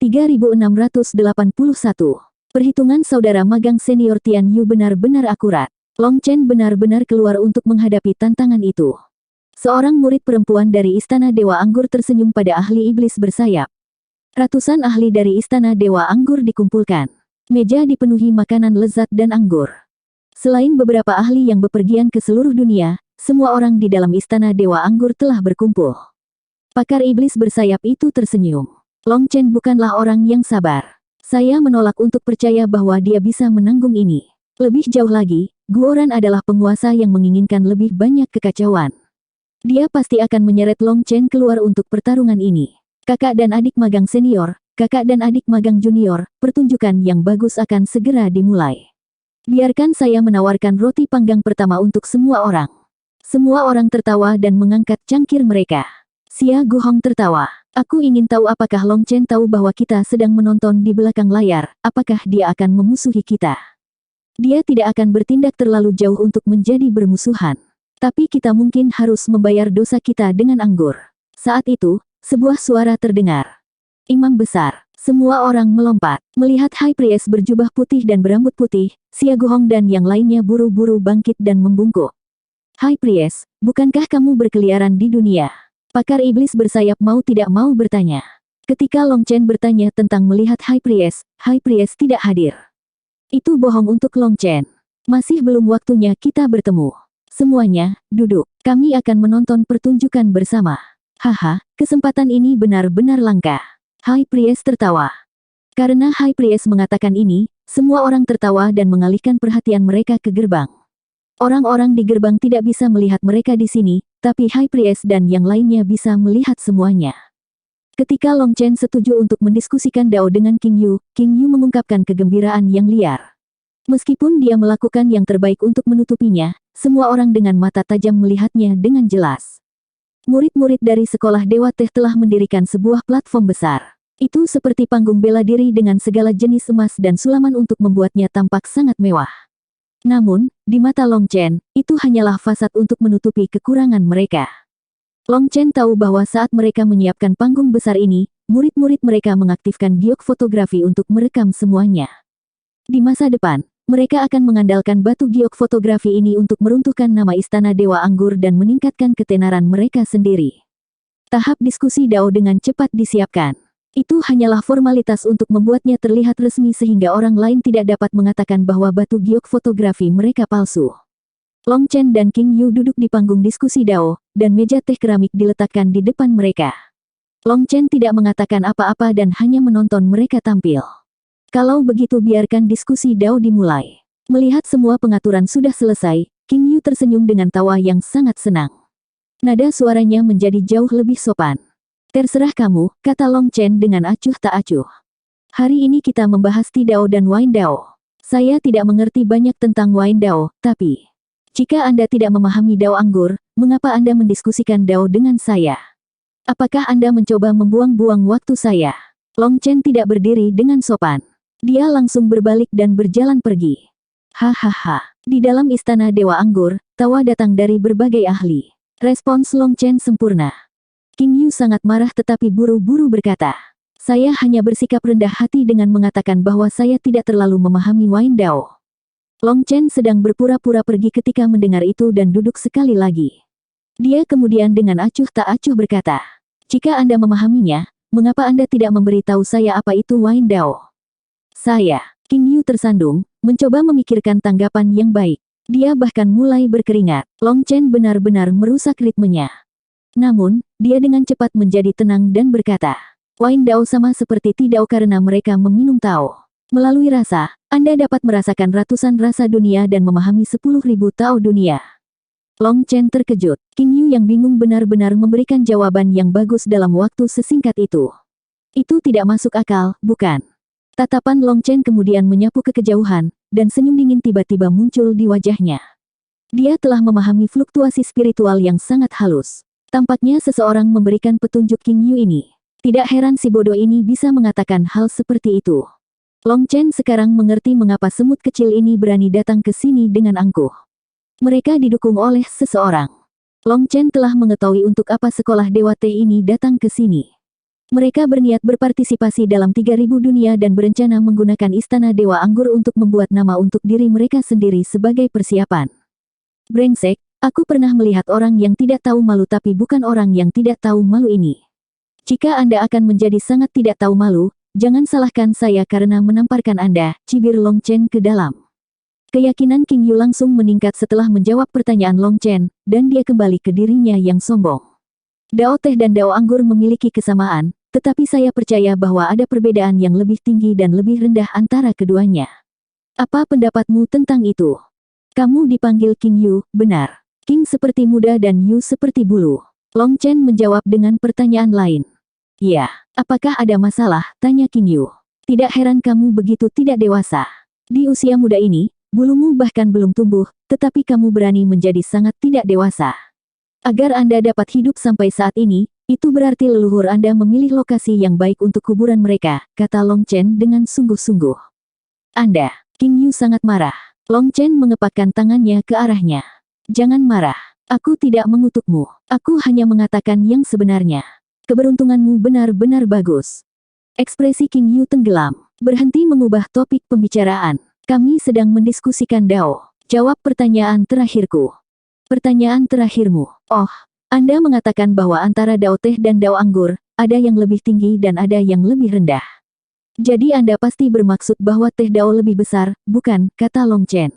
3681. Perhitungan saudara magang senior Tian Yu benar-benar akurat. Long Chen benar-benar keluar untuk menghadapi tantangan itu. Seorang murid perempuan dari Istana Dewa Anggur tersenyum pada ahli iblis bersayap. Ratusan ahli dari Istana Dewa Anggur dikumpulkan. Meja dipenuhi makanan lezat dan anggur. Selain beberapa ahli yang bepergian ke seluruh dunia, semua orang di dalam Istana Dewa Anggur telah berkumpul. Pakar iblis bersayap itu tersenyum. Long Chen bukanlah orang yang sabar. Saya menolak untuk percaya bahwa dia bisa menanggung ini. Lebih jauh lagi, Guoran adalah penguasa yang menginginkan lebih banyak kekacauan. Dia pasti akan menyeret Long Chen keluar untuk pertarungan ini. Kakak dan adik magang senior, kakak dan adik magang junior, pertunjukan yang bagus akan segera dimulai. Biarkan saya menawarkan roti panggang pertama untuk semua orang. Semua orang tertawa dan mengangkat cangkir mereka. Xia Guhong tertawa. Aku ingin tahu apakah Long Chen tahu bahwa kita sedang menonton di belakang layar, apakah dia akan memusuhi kita. Dia tidak akan bertindak terlalu jauh untuk menjadi bermusuhan. Tapi kita mungkin harus membayar dosa kita dengan anggur. Saat itu, sebuah suara terdengar. Imam besar. Semua orang melompat. Melihat High Priest berjubah putih dan berambut putih, Xia Guhong dan yang lainnya buru-buru bangkit dan membungkuk. High Priest, bukankah kamu berkeliaran di dunia? Pakar iblis bersayap mau tidak mau bertanya. Ketika Long Chen bertanya tentang melihat High Priest tidak hadir. Itu bohong untuk Long Chen. Masih belum waktunya kita bertemu. Semuanya, duduk. Kami akan menonton pertunjukan bersama. Haha, kesempatan ini benar-benar langka. High Priest tertawa. Karena High Priest mengatakan ini, semua orang tertawa dan mengalihkan perhatian mereka ke gerbang. Orang-orang di gerbang tidak bisa melihat mereka di sini, tapi High Priest dan yang lainnya bisa melihat semuanya. Ketika Long Chen setuju untuk mendiskusikan Dao dengan King Yu mengungkapkan kegembiraan yang liar. Meskipun dia melakukan yang terbaik untuk menutupinya, semua orang dengan mata tajam melihatnya dengan jelas. Murid-murid dari sekolah Dewa Teh telah mendirikan sebuah platform besar. Itu seperti panggung bela diri dengan segala jenis emas dan sulaman untuk membuatnya tampak sangat mewah. Namun, di mata Long Chen, itu hanyalah fasad untuk menutupi kekurangan mereka. Long Chen tahu bahwa saat mereka menyiapkan panggung besar ini, murid-murid mereka mengaktifkan giok fotografi untuk merekam semuanya. Di masa depan, mereka akan mengandalkan batu giok fotografi ini untuk meruntuhkan nama Istana Dewa Anggur dan meningkatkan ketenaran mereka sendiri. Tahap diskusi Dao dengan cepat disiapkan. Itu hanyalah formalitas untuk membuatnya terlihat resmi sehingga orang lain tidak dapat mengatakan bahwa batu giok fotografi mereka palsu. Long Chen dan King Yu duduk di panggung diskusi Dao, dan meja teh keramik diletakkan di depan mereka. Long Chen tidak mengatakan apa-apa dan hanya menonton mereka tampil. Kalau begitu biarkan diskusi Dao dimulai. Melihat semua pengaturan sudah selesai, King Yu tersenyum dengan tawa yang sangat senang. Nada suaranya menjadi jauh lebih sopan. Terserah kamu, kata Long Chen dengan acuh tak acuh. Hari ini kita membahas Tea Dao dan Wine Dao. Saya tidak mengerti banyak tentang Wine Dao, tapi jika Anda tidak memahami Dao anggur, mengapa Anda mendiskusikan Dao dengan saya? Apakah Anda mencoba membuang-buang waktu saya? Long Chen tidak berdiri dengan sopan. Dia langsung berbalik dan berjalan pergi. Hahaha. Di dalam Istana Dewa Anggur, tawa datang dari berbagai ahli. Respons Long Chen sempurna. King Yu sangat marah tetapi buru-buru berkata, saya hanya bersikap rendah hati dengan mengatakan bahwa saya tidak terlalu memahami Wine Dao. Long Chen sedang berpura-pura pergi ketika mendengar itu dan duduk sekali lagi. Dia kemudian dengan acuh tak acuh berkata, jika Anda memahaminya, mengapa Anda tidak memberitahu saya apa itu Wine Dao? Saya, King Yu tersandung, mencoba memikirkan tanggapan yang baik. Dia bahkan mulai berkeringat. Long Chen benar-benar merusak ritmenya. Namun, dia dengan cepat menjadi tenang dan berkata, Wine Dao sama seperti Tea Dao karena mereka meminum Tao. Melalui rasa, Anda dapat merasakan ratusan rasa dunia dan memahami 10.000 Tao dunia. Long Chen terkejut. King Yu yang bingung benar-benar memberikan jawaban yang bagus dalam waktu sesingkat itu. Itu tidak masuk akal, bukan? Tatapan Long Chen kemudian menyapu ke kejauhan, dan senyum dingin tiba-tiba muncul di wajahnya. Dia telah memahami fluktuasi spiritual yang sangat halus. Tampaknya seseorang memberikan petunjuk King Yu ini. Tidak heran si bodoh ini bisa mengatakan hal seperti itu. Long Chen sekarang mengerti mengapa semut kecil ini berani datang ke sini dengan angkuh. Mereka didukung oleh seseorang. Long Chen telah mengetahui untuk apa sekolah Dewa Teh ini datang ke sini. Mereka berniat berpartisipasi dalam 3000 dunia dan berencana menggunakan Istana Dewa Anggur untuk membuat nama untuk diri mereka sendiri sebagai persiapan. Brengsek, aku pernah melihat orang yang tidak tahu malu tapi bukan orang yang tidak tahu malu ini. Jika Anda akan menjadi sangat tidak tahu malu, jangan salahkan saya karena menamparkan Anda, cibir Long Chen ke dalam. Keyakinan King Yu langsung meningkat setelah menjawab pertanyaan Long Chen, dan dia kembali ke dirinya yang sombong. Dao teh dan dao anggur memiliki kesamaan, tetapi saya percaya bahwa ada perbedaan yang lebih tinggi dan lebih rendah antara keduanya. Apa pendapatmu tentang itu? Kamu dipanggil King Yu, benar. King seperti muda dan Yu seperti bulu. Long Chen menjawab dengan pertanyaan lain. Ya, apakah ada masalah? Tanya King Yu. Tidak heran kamu begitu tidak dewasa. Di usia muda ini, bulumu bahkan belum tumbuh, tetapi kamu berani menjadi sangat tidak dewasa. Agar Anda dapat hidup sampai saat ini, itu berarti leluhur Anda memilih lokasi yang baik untuk kuburan mereka, kata Long Chen dengan sungguh-sungguh. Anda, King Yu sangat marah. Long Chen mengepakkan tangannya ke arahnya. Jangan marah. Aku tidak mengutukmu. Aku hanya mengatakan yang sebenarnya. Keberuntunganmu benar-benar bagus. Ekspresi King Yu tenggelam. Berhenti mengubah topik pembicaraan. Kami sedang mendiskusikan Dao. Jawab pertanyaan terakhirku. Pertanyaan terakhirmu. Oh, Anda mengatakan bahwa antara Dao teh dan Dao anggur, ada yang lebih tinggi dan ada yang lebih rendah. Jadi Anda pasti bermaksud bahwa teh Dao lebih besar, bukan, kata Long Chen.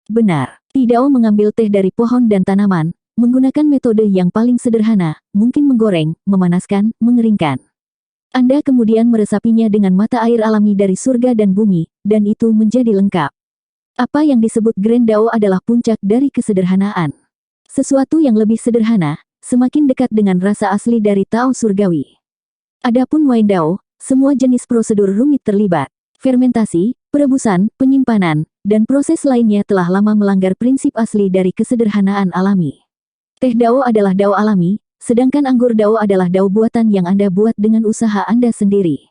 Benar, Ti Dao mengambil teh dari pohon dan tanaman, menggunakan metode yang paling sederhana, mungkin menggoreng, memanaskan, mengeringkan. Anda kemudian meresapinya dengan mata air alami dari surga dan bumi, dan itu menjadi lengkap. Apa yang disebut Grand Dao adalah puncak dari kesederhanaan. Sesuatu yang lebih sederhana, semakin dekat dengan rasa asli dari Tao surgawi. Adapun Wine Dao, semua jenis prosedur rumit terlibat. Fermentasi, perebusan, penyimpanan, dan proses lainnya telah lama melanggar prinsip asli dari kesederhanaan alami. Teh Dao adalah Dao alami, sedangkan anggur Dao adalah Dao buatan yang Anda buat dengan usaha Anda sendiri.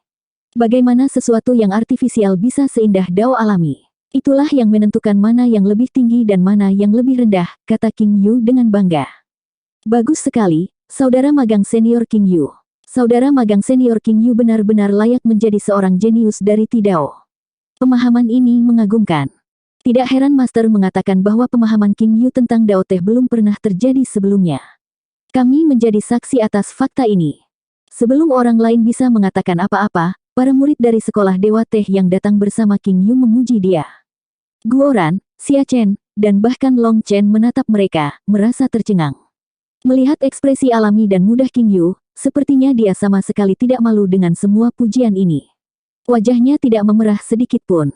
Bagaimana sesuatu yang artifisial bisa seindah Dao alami? Itulah yang menentukan mana yang lebih tinggi dan mana yang lebih rendah, kata King Yu dengan bangga. Bagus sekali, saudara magang senior King Yu. Saudara magang senior King Yu benar-benar layak menjadi seorang jenius dari Ti Dao. Pemahaman ini mengagumkan. Tidak heran Master mengatakan bahwa pemahaman King Yu tentang Dao teh belum pernah terjadi sebelumnya. Kami menjadi saksi atas fakta ini. Sebelum orang lain bisa mengatakan apa-apa, para murid dari sekolah Dewa Teh yang datang bersama King Yu memuji dia. Guoran, Xia Chen, dan bahkan Long Chen menatap mereka, merasa tercengang. Melihat ekspresi alami dan mudah King Yu, sepertinya dia sama sekali tidak malu dengan semua pujian ini. Wajahnya tidak memerah sedikit pun.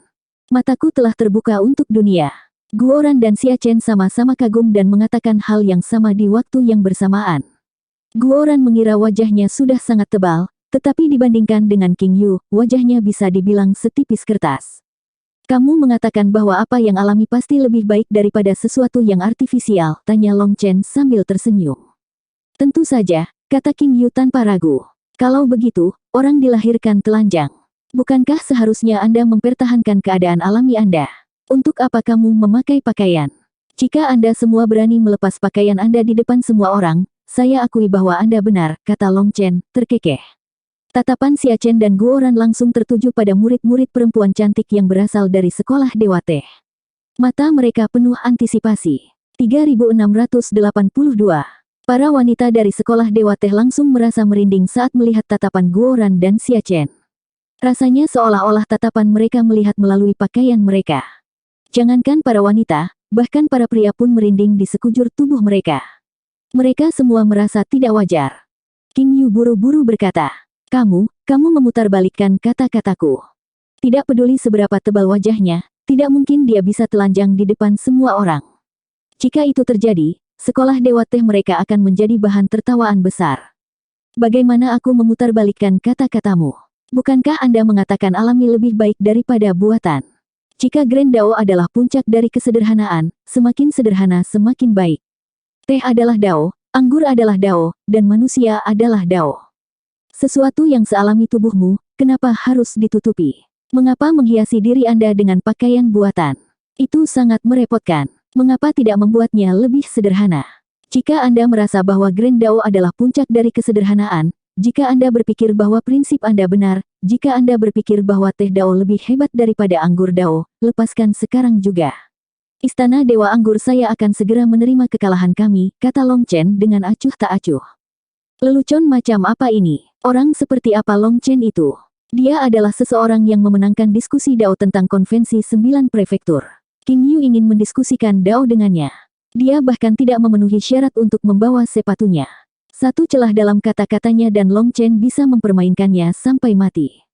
Mataku telah terbuka untuk dunia. Guoran dan Xia Chen sama-sama kagum dan mengatakan hal yang sama di waktu yang bersamaan. Guoran mengira wajahnya sudah sangat tebal, tetapi dibandingkan dengan King Yu, wajahnya bisa dibilang setipis kertas. Kamu mengatakan bahwa apa yang alami pasti lebih baik daripada sesuatu yang artifisial, tanya Long Chen sambil tersenyum. Tentu saja, kata King Yu tanpa ragu. Kalau begitu, orang dilahirkan telanjang. Bukankah seharusnya Anda mempertahankan keadaan alami Anda? Untuk apa kamu memakai pakaian? Jika Anda semua berani melepas pakaian Anda di depan semua orang, saya akui bahwa Anda benar, kata Long Chen, terkekeh. Tatapan Xia Chen dan Guoran langsung tertuju pada murid-murid perempuan cantik yang berasal dari sekolah Dewa Teh. Mata mereka penuh antisipasi. 3682. Para wanita dari sekolah Dewa Teh langsung merasa merinding saat melihat tatapan Guoran dan Xia Chen. Rasanya seolah-olah tatapan mereka melihat melalui pakaian mereka. Jangankan para wanita, bahkan para pria pun merinding di sekujur tubuh mereka. Mereka semua merasa tidak wajar. King Yu buru-buru berkata, kamu memutarbalikkan kata-kataku. Tidak peduli seberapa tebal wajahnya, tidak mungkin dia bisa telanjang di depan semua orang. Jika itu terjadi, sekolah Dewa Teh mereka akan menjadi bahan tertawaan besar. Bagaimana aku memutarbalikkan kata-katamu? Bukankah Anda mengatakan alami lebih baik daripada buatan? Jika Grand Dao adalah puncak dari kesederhanaan, semakin sederhana semakin baik. Teh adalah Dao, anggur adalah Dao, dan manusia adalah Dao. Sesuatu yang sealami tubuhmu, kenapa harus ditutupi? Mengapa menghiasi diri Anda dengan pakaian buatan? Itu sangat merepotkan. Mengapa tidak membuatnya lebih sederhana? Jika Anda merasa bahwa Grand Dao adalah puncak dari kesederhanaan, jika Anda berpikir bahwa prinsip Anda benar, jika Anda berpikir bahwa teh Dao lebih hebat daripada anggur Dao, lepaskan sekarang juga. Istana Dewa Anggur, saya akan segera menerima kekalahan kami, kata Long Chen dengan acuh tak acuh. Lelucon macam apa ini? Orang seperti apa Long Chen itu? Dia adalah seseorang yang memenangkan diskusi Dao tentang konvensi 9 prefektur. King Yu ingin mendiskusikan Dao dengannya. Dia bahkan tidak memenuhi syarat untuk membawa sepatunya. Satu celah dalam kata-katanya dan Long Chen bisa mempermainkannya sampai mati.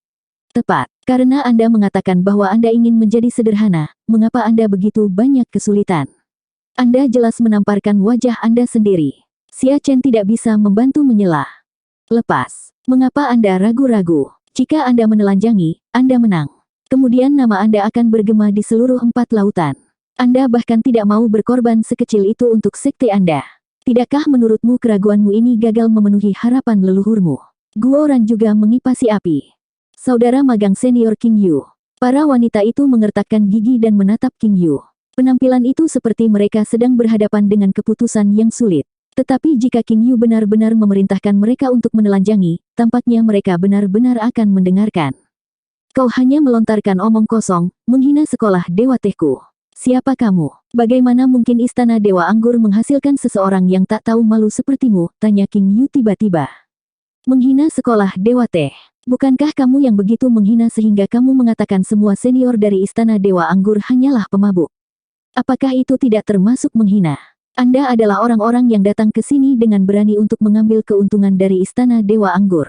Tepat, karena Anda mengatakan bahwa Anda ingin menjadi sederhana, mengapa Anda begitu banyak kesulitan? Anda jelas menamparkan wajah Anda sendiri. Xia Chen tidak bisa membantu menyela. Lepas, mengapa Anda ragu-ragu? Jika Anda menelanjangi, Anda menang. Kemudian nama Anda akan bergema di seluruh 4 lautan. Anda bahkan tidak mau berkorban sekecil itu untuk sekte Anda. Tidakkah menurutmu keraguanmu ini gagal memenuhi harapan leluhurmu? Guoran juga mengipasi api. Saudara magang senior King Yu. Para wanita itu mengertakkan gigi dan menatap King Yu. Penampilan itu seperti mereka sedang berhadapan dengan keputusan yang sulit. Tetapi jika King Yu benar-benar memerintahkan mereka untuk menelanjangi, tampaknya mereka benar-benar akan mendengarkan. Kau hanya melontarkan omong kosong, menghina sekolah Dewa Tehku. Siapa kamu? Bagaimana mungkin Istana Dewa Anggur menghasilkan seseorang yang tak tahu malu sepertimu? Tanya King Yu tiba-tiba. Menghina sekolah Dewa Teh. Bukankah kamu yang begitu menghina sehingga kamu mengatakan semua senior dari Istana Dewa Anggur hanyalah pemabuk? Apakah itu tidak termasuk menghina? Anda adalah orang-orang yang datang ke sini dengan berani untuk mengambil keuntungan dari Istana Dewa Anggur.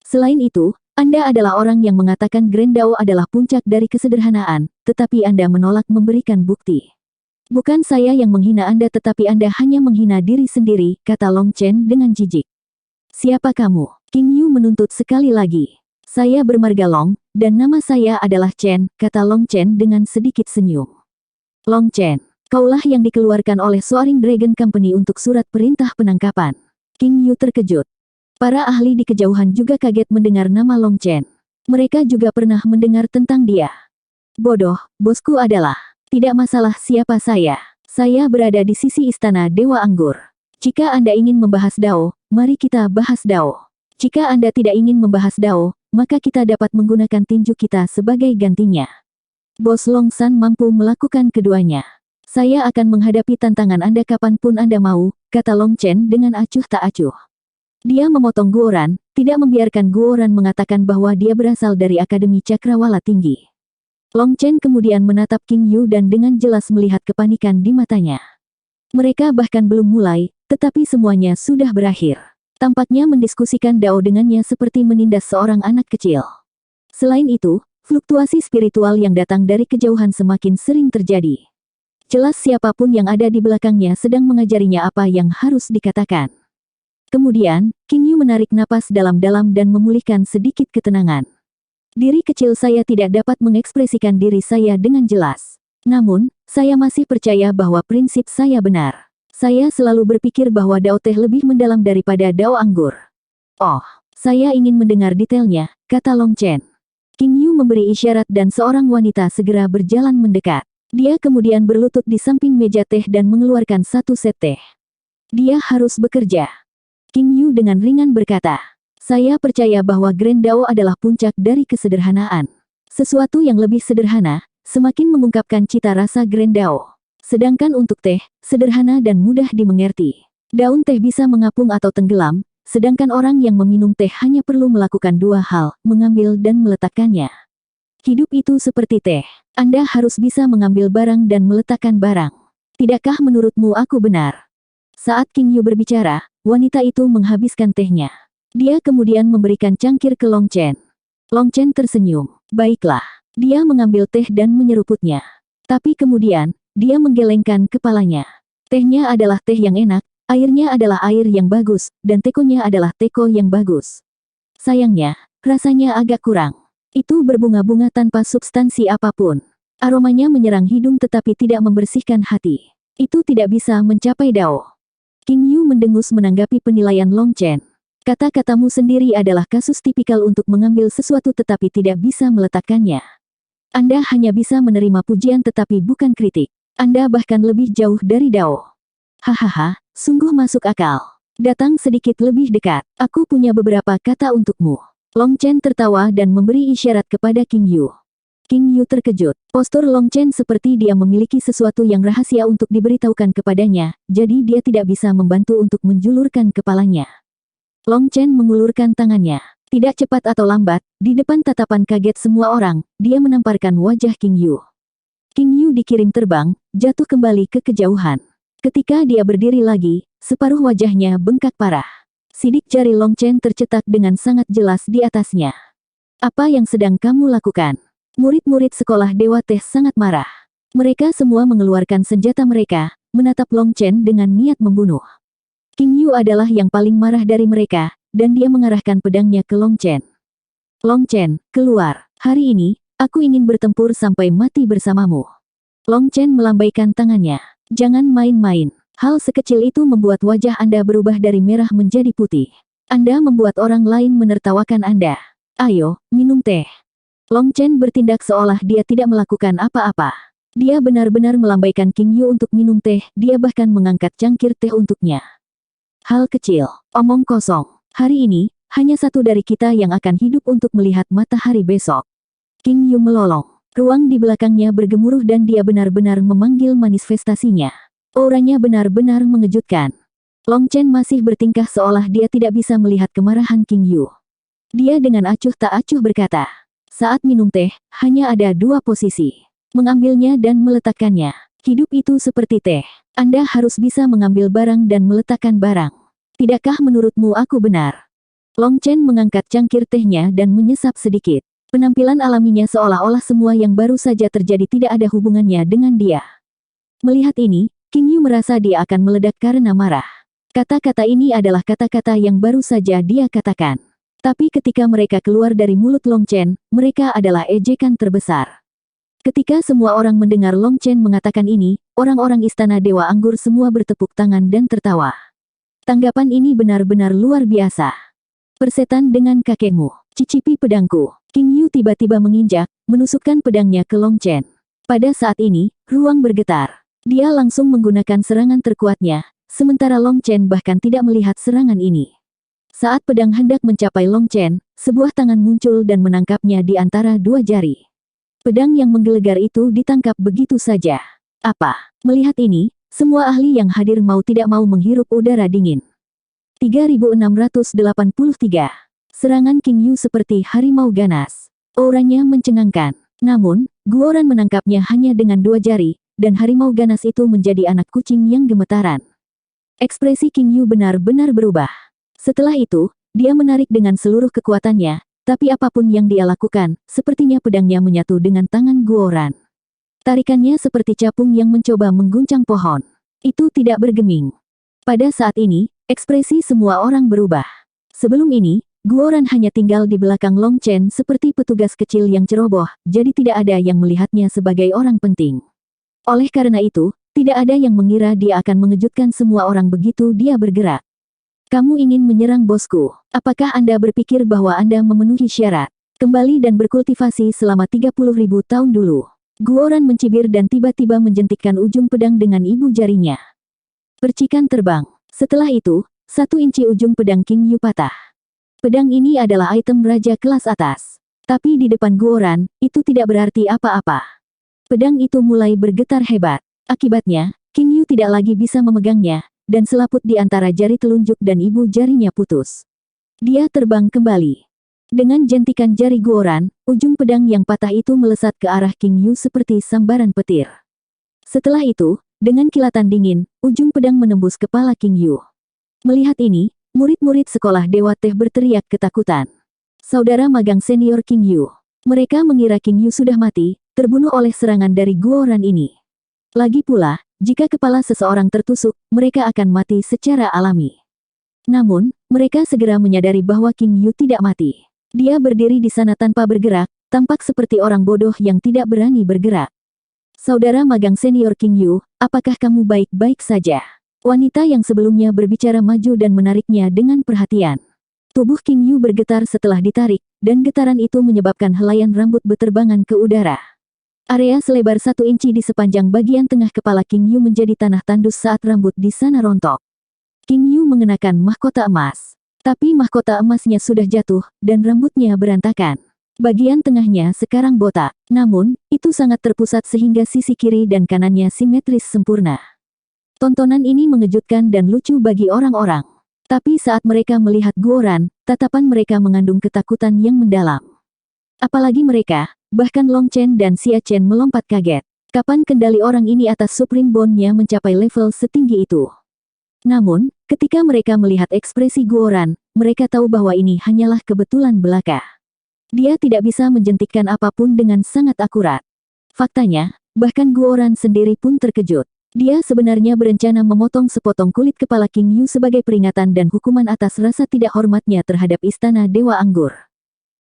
Selain itu, Anda adalah orang yang mengatakan Grand Dao adalah puncak dari kesederhanaan, tetapi Anda menolak memberikan bukti. Bukan saya yang menghina Anda tetapi Anda hanya menghina diri sendiri, kata Long Chen dengan jijik. Siapa kamu? King Yu menuntut sekali lagi. Saya bermarga Long, dan nama saya adalah Chen, kata Long Chen dengan sedikit senyum. Long Chen, kaulah yang dikeluarkan oleh Soaring Dragon Company untuk surat perintah penangkapan. King Yu terkejut. Para ahli di kejauhan juga kaget mendengar nama Long Chen. Mereka juga pernah mendengar tentang dia. Bodoh, bosku adalah. Tidak masalah siapa saya. Saya berada di sisi Istana Dewa Anggur. Jika Anda ingin membahas Dao, mari kita bahas Dao. Jika Anda tidak ingin membahas Dao, maka kita dapat menggunakan tinju kita sebagai gantinya. Bos Long San mampu melakukan keduanya. Saya akan menghadapi tantangan Anda kapanpun Anda mau, kata Long Chen dengan acuh tak acuh. Dia memotong Guoran, tidak membiarkan Guoran mengatakan bahwa dia berasal dari Akademi Cakrawala Tinggi. Long Chen kemudian menatap King Yu dan dengan jelas melihat kepanikan di matanya. Mereka bahkan belum mulai, tetapi semuanya sudah berakhir. Tampaknya mendiskusikan Dao dengannya seperti menindas seorang anak kecil. Selain itu, fluktuasi spiritual yang datang dari kejauhan semakin sering terjadi. Jelas siapapun yang ada di belakangnya sedang mengajarinya apa yang harus dikatakan. Kemudian, King Yu menarik napas dalam-dalam dan memulihkan sedikit ketenangan. Diri kecil saya tidak dapat mengekspresikan diri saya dengan jelas. Namun, saya masih percaya bahwa prinsip saya benar. Saya selalu berpikir bahwa Dao Teh lebih mendalam daripada Dao Anggur. Oh, saya ingin mendengar detailnya, kata Long Chen. King Yu memberi isyarat dan seorang wanita segera berjalan mendekat. Dia kemudian berlutut di samping meja teh dan mengeluarkan satu set teh. Dia harus bekerja. King Yu dengan ringan berkata, saya percaya bahwa Grand Dao adalah puncak dari kesederhanaan. Sesuatu yang lebih sederhana, semakin mengungkapkan cita rasa Grand Dao. Sedangkan untuk teh, sederhana dan mudah dimengerti. Daun teh bisa mengapung atau tenggelam, sedangkan orang yang meminum teh hanya perlu melakukan dua hal, mengambil dan meletakkannya. Hidup itu seperti teh. Anda harus bisa mengambil barang dan meletakkan barang. Tidakkah menurutmu aku benar? Saat King Yu berbicara, wanita itu menghabiskan tehnya. Dia kemudian memberikan cangkir ke Long Chen. Long Chen tersenyum. Baiklah. Dia mengambil teh dan menyeruputnya. Tapi kemudian, dia menggelengkan kepalanya. Tehnya adalah teh yang enak, airnya adalah air yang bagus, dan tekonya adalah teko yang bagus. Sayangnya, rasanya agak kurang. Itu berbunga-bunga tanpa substansi apapun. Aromanya menyerang hidung tetapi tidak membersihkan hati. Itu tidak bisa mencapai Dao. King Yu mendengus menanggapi penilaian Long Chen. Kata-katamu sendiri adalah kasus tipikal untuk mengambil sesuatu tetapi tidak bisa meletakkannya. Anda hanya bisa menerima pujian tetapi bukan kritik. Anda bahkan lebih jauh dari Dao. Hahaha, sungguh masuk akal. Datang sedikit lebih dekat. Aku punya beberapa kata untukmu. Long Chen tertawa dan memberi isyarat kepada King Yu. King Yu terkejut. Postur Long Chen seperti dia memiliki sesuatu yang rahasia untuk diberitahukan kepadanya, jadi dia tidak bisa membantu untuk menjulurkan kepalanya. Long Chen mengulurkan tangannya. Tidak cepat atau lambat, di depan tatapan kaget semua orang, dia menamparkan wajah King Yu. King Yu dikirim terbang, jatuh kembali ke kejauhan. Ketika dia berdiri lagi, separuh wajahnya bengkak parah. Sidik jari Long Chen tercetak dengan sangat jelas di atasnya. Apa yang sedang kamu lakukan? Murid-murid sekolah Dewa Teh sangat marah. Mereka semua mengeluarkan senjata mereka, menatap Long Chen dengan niat membunuh. King Yu adalah yang paling marah dari mereka, dan dia mengarahkan pedangnya ke Long Chen. Long Chen, keluar. Hari ini, aku ingin bertempur sampai mati bersamamu. Long Chen melambaikan tangannya. Jangan main-main. Hal sekecil itu membuat wajah Anda berubah dari merah menjadi putih. Anda membuat orang lain menertawakan Anda. Ayo, minum teh. Long Chen bertindak seolah dia tidak melakukan apa-apa. Dia benar-benar melambaikan King Yu untuk minum teh, dia bahkan mengangkat cangkir teh untuknya. Hal kecil, omong kosong. Hari ini, hanya satu dari kita yang akan hidup untuk melihat matahari besok. King Yu melolong. Ruang di belakangnya bergemuruh dan dia benar-benar memanggil manifestasinya. Auranya benar-benar mengejutkan. Long Chen masih bertingkah seolah dia tidak bisa melihat kemarahan King Yu. Dia dengan acuh tak acuh berkata, saat minum teh, hanya ada dua posisi. Mengambilnya dan meletakkannya. Hidup itu seperti teh. Anda harus bisa mengambil barang dan meletakkan barang. Tidakkah menurutmu aku benar? Long Chen mengangkat cangkir tehnya dan menyesap sedikit. Penampilan alaminya seolah-olah semua yang baru saja terjadi tidak ada hubungannya dengan dia. Melihat ini, King Yu merasa dia akan meledak karena marah. Kata-kata ini adalah kata-kata yang baru saja dia katakan. Tapi ketika mereka keluar dari mulut Long Chen, mereka adalah ejekan terbesar. Ketika semua orang mendengar Long Chen mengatakan ini, orang-orang Istana Dewa Anggur semua bertepuk tangan dan tertawa. Tanggapan ini benar-benar luar biasa. Persetan dengan kakekmu, cicipi pedangku. King Yu tiba-tiba menginjak, menusukkan pedangnya ke Long Chen. Pada saat ini, ruang bergetar. Dia langsung menggunakan serangan terkuatnya, sementara Long Chen bahkan tidak melihat serangan ini. Saat pedang hendak mencapai Long Chen, sebuah tangan muncul dan menangkapnya di antara dua jari. Pedang yang menggelegar itu ditangkap begitu saja. Apa? Melihat ini, semua ahli yang hadir mau tidak mau menghirup udara dingin. 3683. Serangan King Yu seperti harimau ganas. Auranya mencengangkan. Namun, Guoran menangkapnya hanya dengan dua jari, dan harimau ganas itu menjadi anak kucing yang gemetaran. Ekspresi King Yu benar-benar berubah. Setelah itu, dia menarik dengan seluruh kekuatannya, tapi apapun yang dia lakukan, sepertinya pedangnya menyatu dengan tangan Guoran. Tarikannya seperti capung yang mencoba mengguncang pohon. Itu tidak bergeming. Pada saat ini, ekspresi semua orang berubah. Sebelum ini, Guoran hanya tinggal di belakang Long Chen seperti petugas kecil yang ceroboh, jadi tidak ada yang melihatnya sebagai orang penting. Oleh karena itu, tidak ada yang mengira dia akan mengejutkan semua orang begitu dia bergerak. Kamu ingin menyerang bosku. Apakah Anda berpikir bahwa Anda memenuhi syarat? Kembali dan berkultivasi selama 30.000 tahun dulu. Guoran mencibir dan tiba-tiba menjentikkan ujung pedang dengan ibu jarinya. Percikan terbang. Setelah itu, 1 inci ujung pedang King Yu patah. Pedang ini adalah item raja kelas atas. Tapi di depan Guoran, itu tidak berarti apa-apa. Pedang itu mulai bergetar hebat. Akibatnya, King Yu tidak lagi bisa memegangnya, dan selaput di antara jari telunjuk dan ibu jarinya putus. Dia terbang kembali. Dengan jentikan jari Guoran, ujung pedang yang patah itu melesat ke arah King Yu seperti sambaran petir. Setelah itu, dengan kilatan dingin, ujung pedang menembus kepala King Yu. Melihat ini, murid-murid sekolah Dewa Teh berteriak ketakutan. Saudara magang senior King Yu. Mereka mengira King Yu sudah mati, terbunuh oleh serangan dari Guoran ini. Lagi pula, jika kepala seseorang tertusuk, mereka akan mati secara alami. Namun, mereka segera menyadari bahwa King Yu tidak mati. Dia berdiri di sana tanpa bergerak, tampak seperti orang bodoh yang tidak berani bergerak. Saudara magang senior King Yu, apakah kamu baik-baik saja? Wanita yang sebelumnya berbicara maju dan menariknya dengan perhatian. Tubuh King Yu bergetar setelah ditarik, dan getaran itu menyebabkan helaian rambut beterbangan ke udara. Area selebar 1 inci di sepanjang bagian tengah kepala King Yu menjadi tanah tandus saat rambut di sana rontok. King Yu mengenakan mahkota emas. Tapi mahkota emasnya sudah jatuh, dan rambutnya berantakan. Bagian tengahnya sekarang botak. Namun, itu sangat terpusat sehingga sisi kiri dan kanannya simetris sempurna. Tontonan ini mengejutkan dan lucu bagi orang-orang. Tapi saat mereka melihat Guoran, tatapan mereka mengandung ketakutan yang mendalam. Apalagi mereka, bahkan Long Chen dan Xia Chen melompat kaget. Kapan kendali orang ini atas Supreme Bond-nya mencapai level setinggi itu? Namun, ketika mereka melihat ekspresi Guoran, mereka tahu bahwa ini hanyalah kebetulan belaka. Dia tidak bisa menjentikkan apapun dengan sangat akurat. Faktanya, bahkan Guoran sendiri pun terkejut. Dia sebenarnya berencana memotong sepotong kulit kepala King Yu sebagai peringatan dan hukuman atas rasa tidak hormatnya terhadap Istana Dewa Anggur.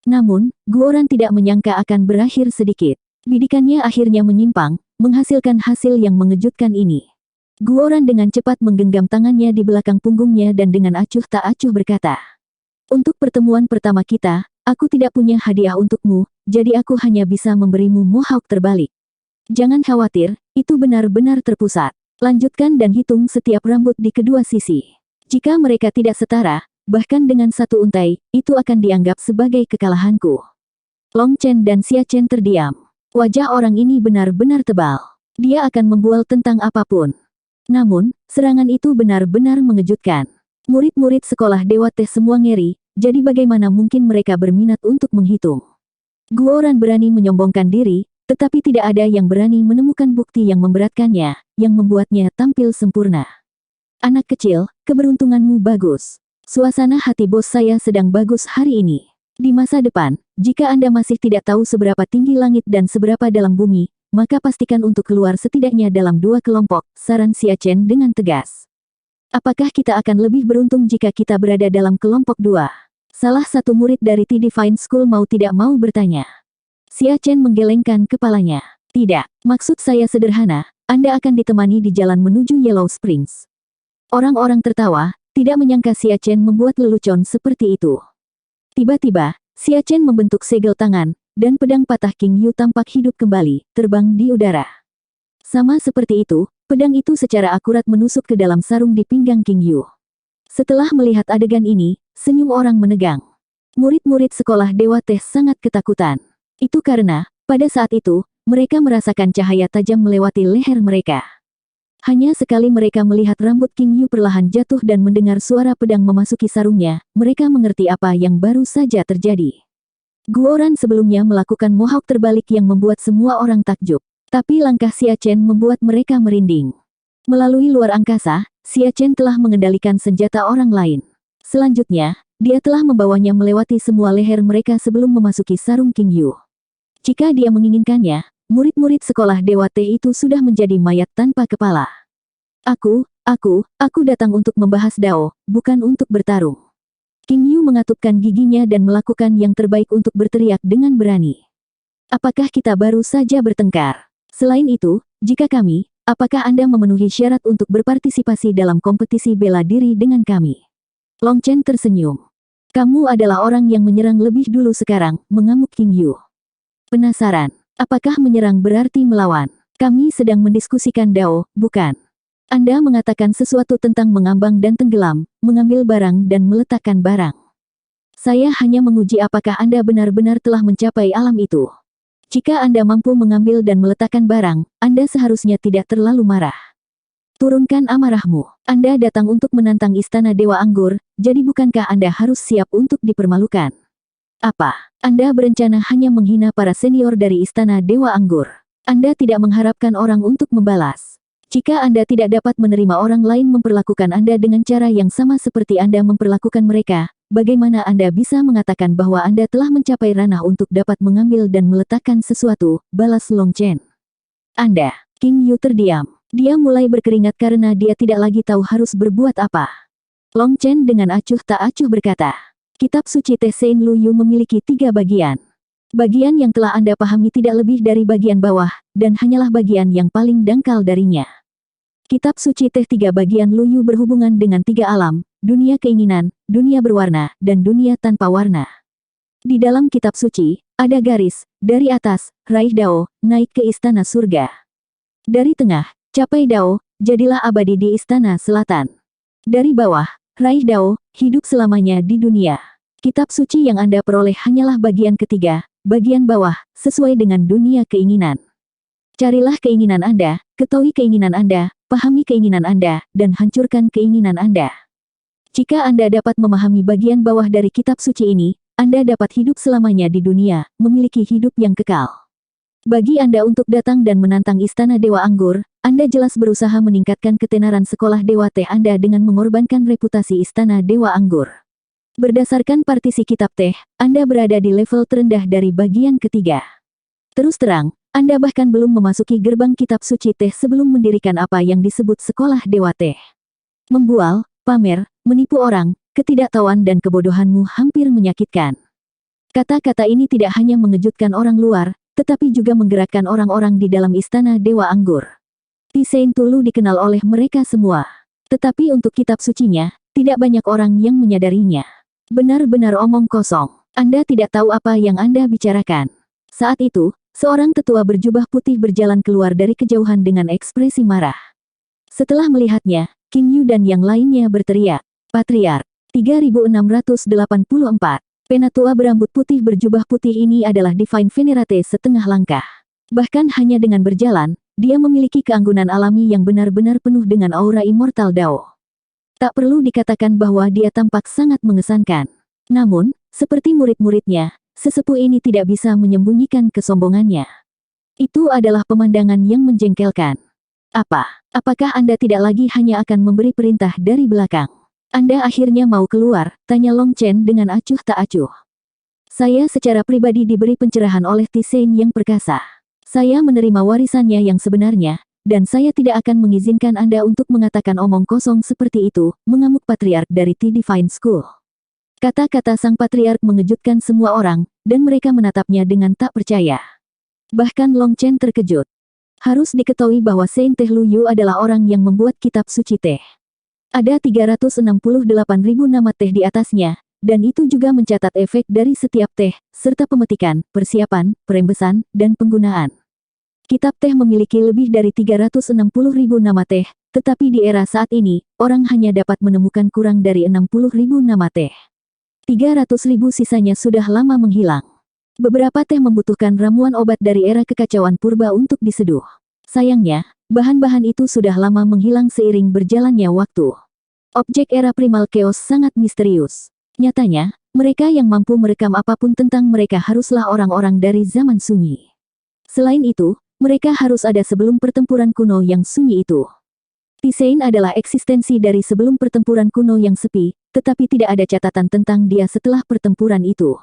Namun, Guoran tidak menyangka akan berakhir sedikit. Bidikannya akhirnya menyimpang, menghasilkan hasil yang mengejutkan ini. Guoran dengan cepat menggenggam tangannya di belakang punggungnya dan dengan acuh tak acuh berkata, "Untuk pertemuan pertama kita, aku tidak punya hadiah untukmu, jadi aku hanya bisa memberimu mohawk terbalik. Jangan khawatir, itu benar-benar terpusat. Lanjutkan dan hitung setiap rambut di kedua sisi. Jika mereka tidak setara, bahkan dengan satu untai, itu akan dianggap sebagai kekalahanku." Long Chen dan Xia Chen terdiam. Wajah orang ini benar-benar tebal. Dia akan membual tentang apapun. Namun, serangan itu benar-benar mengejutkan. Murid-murid sekolah Dewa Teh semua ngeri, jadi bagaimana mungkin mereka berminat untuk menghitung. Guoran berani menyombongkan diri, tetapi tidak ada yang berani menemukan bukti yang memberatkannya, yang membuatnya tampil sempurna. Anak kecil, keberuntunganmu bagus. Suasana hati bos saya sedang bagus hari ini. Di masa depan, jika Anda masih tidak tahu seberapa tinggi langit dan seberapa dalam bumi, maka pastikan untuk keluar setidaknya dalam 2 kelompok, saran Xia Chen dengan tegas. Apakah kita akan lebih beruntung jika kita berada dalam kelompok 2? Salah satu murid dari T Divine School mau tidak mau bertanya. Xia Chen menggelengkan kepalanya. Tidak, maksud saya sederhana, Anda akan ditemani di jalan menuju Yellow Springs. Orang-orang tertawa, tidak menyangka Xia Chen membuat lelucon seperti itu. Tiba-tiba, Xia Chen membentuk segel tangan, dan pedang patah King Yu tampak hidup kembali, terbang di udara. Sama seperti itu, pedang itu secara akurat menusuk ke dalam sarung di pinggang King Yu. Setelah melihat adegan ini, senyum orang menegang. Murid-murid sekolah Dewa Teh sangat ketakutan. Itu karena, pada saat itu, mereka merasakan cahaya tajam melewati leher mereka. Hanya sekali mereka melihat rambut King Yu perlahan jatuh dan mendengar suara pedang memasuki sarungnya, mereka mengerti apa yang baru saja terjadi. Guoran sebelumnya melakukan mohawk terbalik yang membuat semua orang takjub. Tapi langkah Xia Chen membuat mereka merinding. Melalui luar angkasa, Xia Chen telah mengendalikan senjata orang lain. Selanjutnya, dia telah membawanya melewati semua leher mereka sebelum memasuki sarung King Yu. Jika dia menginginkannya, murid-murid sekolah Dewa Teh itu sudah menjadi mayat tanpa kepala. Aku datang untuk membahas Dao, bukan untuk bertarung. King Yu mengatupkan giginya dan melakukan yang terbaik untuk berteriak dengan berani. Apakah kita baru saja bertengkar? Selain itu, jika kami, apakah Anda memenuhi syarat untuk berpartisipasi dalam kompetisi bela diri dengan kami? Long Chen tersenyum. Kamu adalah orang yang menyerang lebih dulu sekarang, mengamuk King Yu. Penasaran, apakah menyerang berarti melawan? Kami sedang mendiskusikan Dao, bukan? Anda mengatakan sesuatu tentang mengambang dan tenggelam, mengambil barang dan meletakkan barang. Saya hanya menguji apakah Anda benar-benar telah mencapai alam itu. Jika Anda mampu mengambil dan meletakkan barang, Anda seharusnya tidak terlalu marah. Turunkan amarahmu. Anda datang untuk menantang Istana Dewa Anggur, jadi bukankah Anda harus siap untuk dipermalukan? Apa? Anda berencana hanya menghina para senior dari Istana Dewa Anggur. Anda tidak mengharapkan orang untuk membalas. Jika Anda tidak dapat menerima orang lain memperlakukan Anda dengan cara yang sama seperti Anda memperlakukan mereka, bagaimana Anda bisa mengatakan bahwa Anda telah mencapai ranah untuk dapat mengambil dan meletakkan sesuatu, balas Long Chen. Anda, King Yu terdiam. Dia mulai berkeringat karena dia tidak lagi tahu harus berbuat apa. Long Chen dengan acuh tak acuh berkata, Kitab Suci Teh Sein Lu Yu memiliki 3 bagian. Bagian yang telah Anda pahami tidak lebih dari bagian bawah, dan hanyalah bagian yang paling dangkal darinya. Kitab Suci Teh 3 bagian Lu Yu berhubungan dengan 3 alam, dunia keinginan, dunia berwarna, dan dunia tanpa warna. Di dalam kitab suci, ada garis, dari atas, raih Dao, naik ke istana surga. Dari tengah, capai Dao, jadilah abadi di istana selatan. Dari bawah, raih Dao, hidup selamanya di dunia. Kitab suci yang Anda peroleh hanyalah bagian ketiga, bagian bawah, sesuai dengan dunia keinginan. Carilah keinginan Anda, ketahui keinginan Anda, pahami keinginan Anda, dan hancurkan keinginan Anda. Jika Anda dapat memahami bagian bawah dari kitab suci ini, Anda dapat hidup selamanya di dunia, memiliki hidup yang kekal. Bagi Anda untuk datang dan menantang Istana Dewa Anggur, Anda jelas berusaha meningkatkan ketenaran sekolah Dewa Teh Anda dengan mengorbankan reputasi Istana Dewa Anggur. Berdasarkan partisi kitab teh, Anda berada di level terendah dari bagian ketiga. Terus terang, Anda bahkan belum memasuki gerbang kitab suci teh sebelum mendirikan apa yang disebut sekolah Dewa Teh. Membual, pamer, menipu orang, ketidaktahuan dan kebodohanmu hampir menyakitkan. Kata-kata ini tidak hanya mengejutkan orang luar, tetapi juga menggerakkan orang-orang di dalam Istana Dewa Anggur. Tisein Tulu dikenal oleh mereka semua. Tetapi untuk kitab sucinya, tidak banyak orang yang menyadarinya. Benar-benar omong kosong. Anda tidak tahu apa yang Anda bicarakan. Saat itu, seorang tetua berjubah putih berjalan keluar dari kejauhan dengan ekspresi marah. Setelah melihatnya, Qin Yu dan yang lainnya berteriak, "Patriark, 3684. Penatua berambut putih berjubah putih ini adalah Divine Venerate setengah langkah. Bahkan hanya dengan berjalan, dia memiliki keanggunan alami yang benar-benar penuh dengan aura immortal Dao. Tak perlu dikatakan bahwa dia tampak sangat mengesankan. Namun, seperti murid-muridnya, sesepuh ini tidak bisa menyembunyikan kesombongannya. Itu adalah pemandangan yang menjengkelkan. Apakah Anda tidak lagi hanya akan memberi perintah dari belakang? Anda akhirnya mau keluar, tanya Long Chen dengan acuh tak acuh. Saya secara pribadi diberi pencerahan oleh Tisein yang perkasa. Saya menerima warisannya yang sebenarnya, dan saya tidak akan mengizinkan Anda untuk mengatakan omong kosong seperti itu, mengamuk patriark dari T Divine School. Kata-kata sang patriark mengejutkan semua orang, dan mereka menatapnya dengan tak percaya. Bahkan Long Chen terkejut. Harus diketahui bahwa Saint Teh Lu Yu adalah orang yang membuat kitab suci teh. Ada 368.000 nama teh di atasnya, dan itu juga mencatat efek dari setiap teh, serta pemetikan, persiapan, perembesan, dan penggunaan. Kitab teh memiliki lebih dari 360.000 nama teh, tetapi di era saat ini, orang hanya dapat menemukan kurang dari 60.000 nama teh. 300.000 sisanya sudah lama menghilang. Beberapa teh membutuhkan ramuan obat dari era kekacauan purba untuk diseduh. Sayangnya, bahan-bahan itu sudah lama menghilang seiring berjalannya waktu. Objek era primal chaos sangat misterius. Nyatanya, mereka yang mampu merekam apapun tentang mereka haruslah orang-orang dari zaman sunyi. Selain itu, mereka harus ada sebelum pertempuran kuno yang sunyi itu. Tisein adalah eksistensi dari sebelum pertempuran kuno yang sepi, tetapi tidak ada catatan tentang dia setelah pertempuran itu.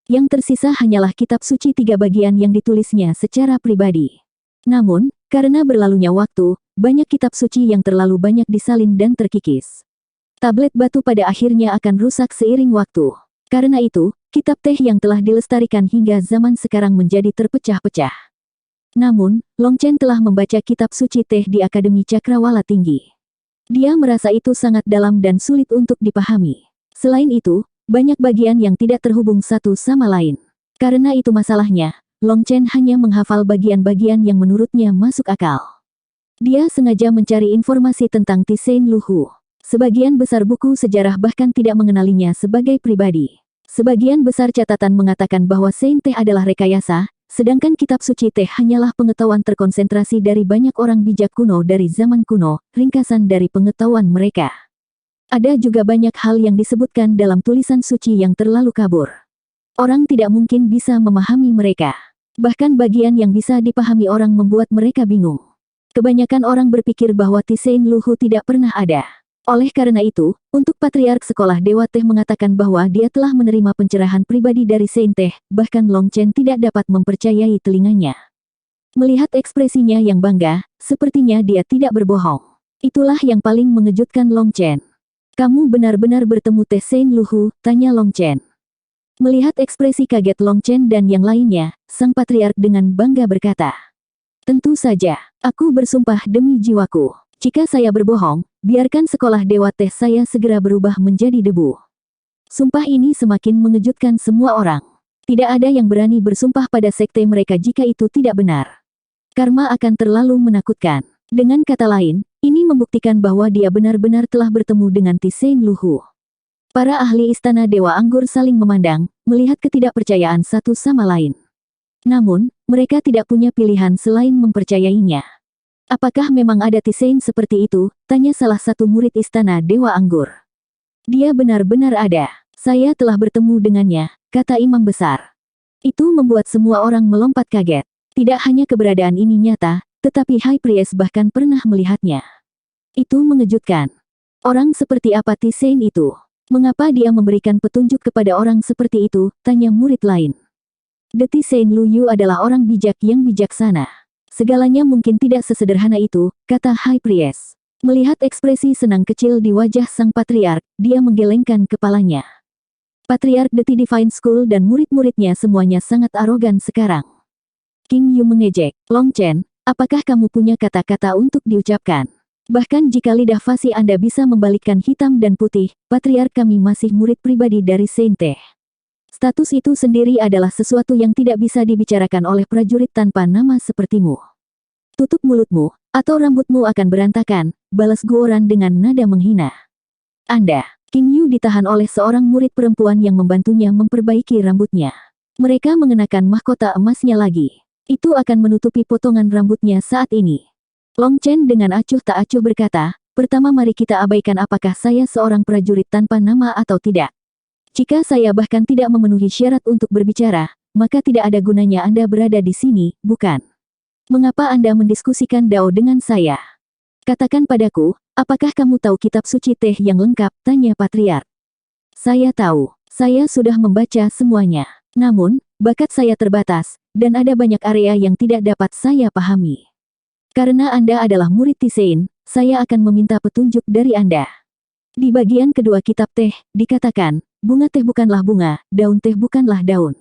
Yang tersisa hanyalah kitab suci 3 bagian yang ditulisnya secara pribadi. Namun, karena berlalunya waktu, banyak kitab suci yang terlalu banyak disalin dan terkikis. Tablet batu pada akhirnya akan rusak seiring waktu. Karena itu, kitab teh yang telah dilestarikan hingga zaman sekarang menjadi terpecah-pecah. Namun, Long Chen telah membaca kitab suci teh di Akademi Cakrawala Tinggi. Dia merasa itu sangat dalam dan sulit untuk dipahami. Selain itu, banyak bagian yang tidak terhubung satu sama lain. Karena itu masalahnya, Long Chen hanya menghafal bagian-bagian yang menurutnya masuk akal. Dia sengaja mencari informasi tentang Tisein Luhu. Sebagian besar buku sejarah bahkan tidak mengenalinya sebagai pribadi. Sebagian besar catatan mengatakan bahwa Saint Teh adalah rekayasa, sedangkan kitab suci teh hanyalah pengetahuan terkonsentrasi dari banyak orang bijak kuno dari zaman kuno, ringkasan dari pengetahuan mereka. Ada juga banyak hal yang disebutkan dalam tulisan suci yang terlalu kabur. Orang tidak mungkin bisa memahami mereka. Bahkan bagian yang bisa dipahami orang membuat mereka bingung. Kebanyakan orang berpikir bahwa Tisein Luhu tidak pernah ada. Oleh karena itu, untuk Patriark Sekolah Dewa Teh mengatakan bahwa dia telah menerima pencerahan pribadi dari Saint Teh, bahkan Long Chen tidak dapat mempercayai telinganya. Melihat ekspresinya yang bangga, sepertinya dia tidak berbohong. Itulah yang paling mengejutkan Long Chen. "Kamu benar-benar bertemu Teh Saint Luhu?" tanya Long Chen. Melihat ekspresi kaget Long Chen dan yang lainnya, sang Patriark dengan bangga berkata, "Tentu saja, aku bersumpah demi jiwaku. Jika saya berbohong, biarkan sekolah Dewa Teh saya segera berubah menjadi debu." Sumpah ini semakin mengejutkan semua orang. Tidak ada yang berani bersumpah pada sekte mereka jika itu tidak benar. Karma akan terlalu menakutkan. Dengan kata lain, Ini membuktikan bahwa dia benar-benar telah bertemu dengan Tisein Luhu. Para ahli Istana Dewa Anggur saling memandang, melihat ketidakpercayaan satu sama lain. Namun, mereka tidak punya pilihan selain mempercayainya. Apakah memang ada Tisein seperti itu? Tanya salah satu murid Istana Dewa Anggur. Dia benar-benar ada. Saya telah bertemu dengannya, kata imam besar. Itu membuat semua orang melompat kaget. Tidak hanya keberadaan ini nyata, tetapi High Priest bahkan pernah melihatnya. Itu mengejutkan. Orang seperti apa Tisein itu? Mengapa dia memberikan petunjuk kepada orang seperti itu? Tanya murid lain. The Tisein Luyu adalah orang bijak yang bijaksana. Segalanya mungkin tidak sesederhana itu, kata High Priest. Melihat ekspresi senang kecil di wajah sang patriark, dia menggelengkan kepalanya. Patriark The Divine School dan murid-muridnya semuanya sangat arogan sekarang. King Yu mengejek, Long Chen, apakah kamu punya kata-kata untuk diucapkan? Bahkan jika lidah fasih Anda bisa membalikkan hitam dan putih, patriark kami masih murid pribadi dari Saint Te. Status itu sendiri adalah sesuatu yang tidak bisa dibicarakan oleh prajurit tanpa nama sepertimu. Tutup mulutmu, atau rambutmu akan berantakan, balas Guoran dengan nada menghina. Anda, King Yu ditahan oleh seorang murid perempuan yang membantunya memperbaiki rambutnya. Mereka mengenakan mahkota emasnya lagi. Itu akan menutupi potongan rambutnya saat ini. Long Chen dengan acuh tak acuh berkata, pertama mari kita abaikan apakah saya seorang prajurit tanpa nama atau tidak. Jika saya bahkan tidak memenuhi syarat untuk berbicara, maka tidak ada gunanya Anda berada di sini, bukan? Mengapa Anda mendiskusikan Dao dengan saya? Katakan padaku, apakah kamu tahu kitab suci teh yang lengkap? Tanya patriark. Saya tahu, saya sudah membaca semuanya. Namun, bakat saya terbatas, dan ada banyak area yang tidak dapat saya pahami. Karena Anda adalah murid Tisein, saya akan meminta petunjuk dari Anda. Di bagian kedua kitab teh, dikatakan, bunga teh bukanlah bunga, daun teh bukanlah daun.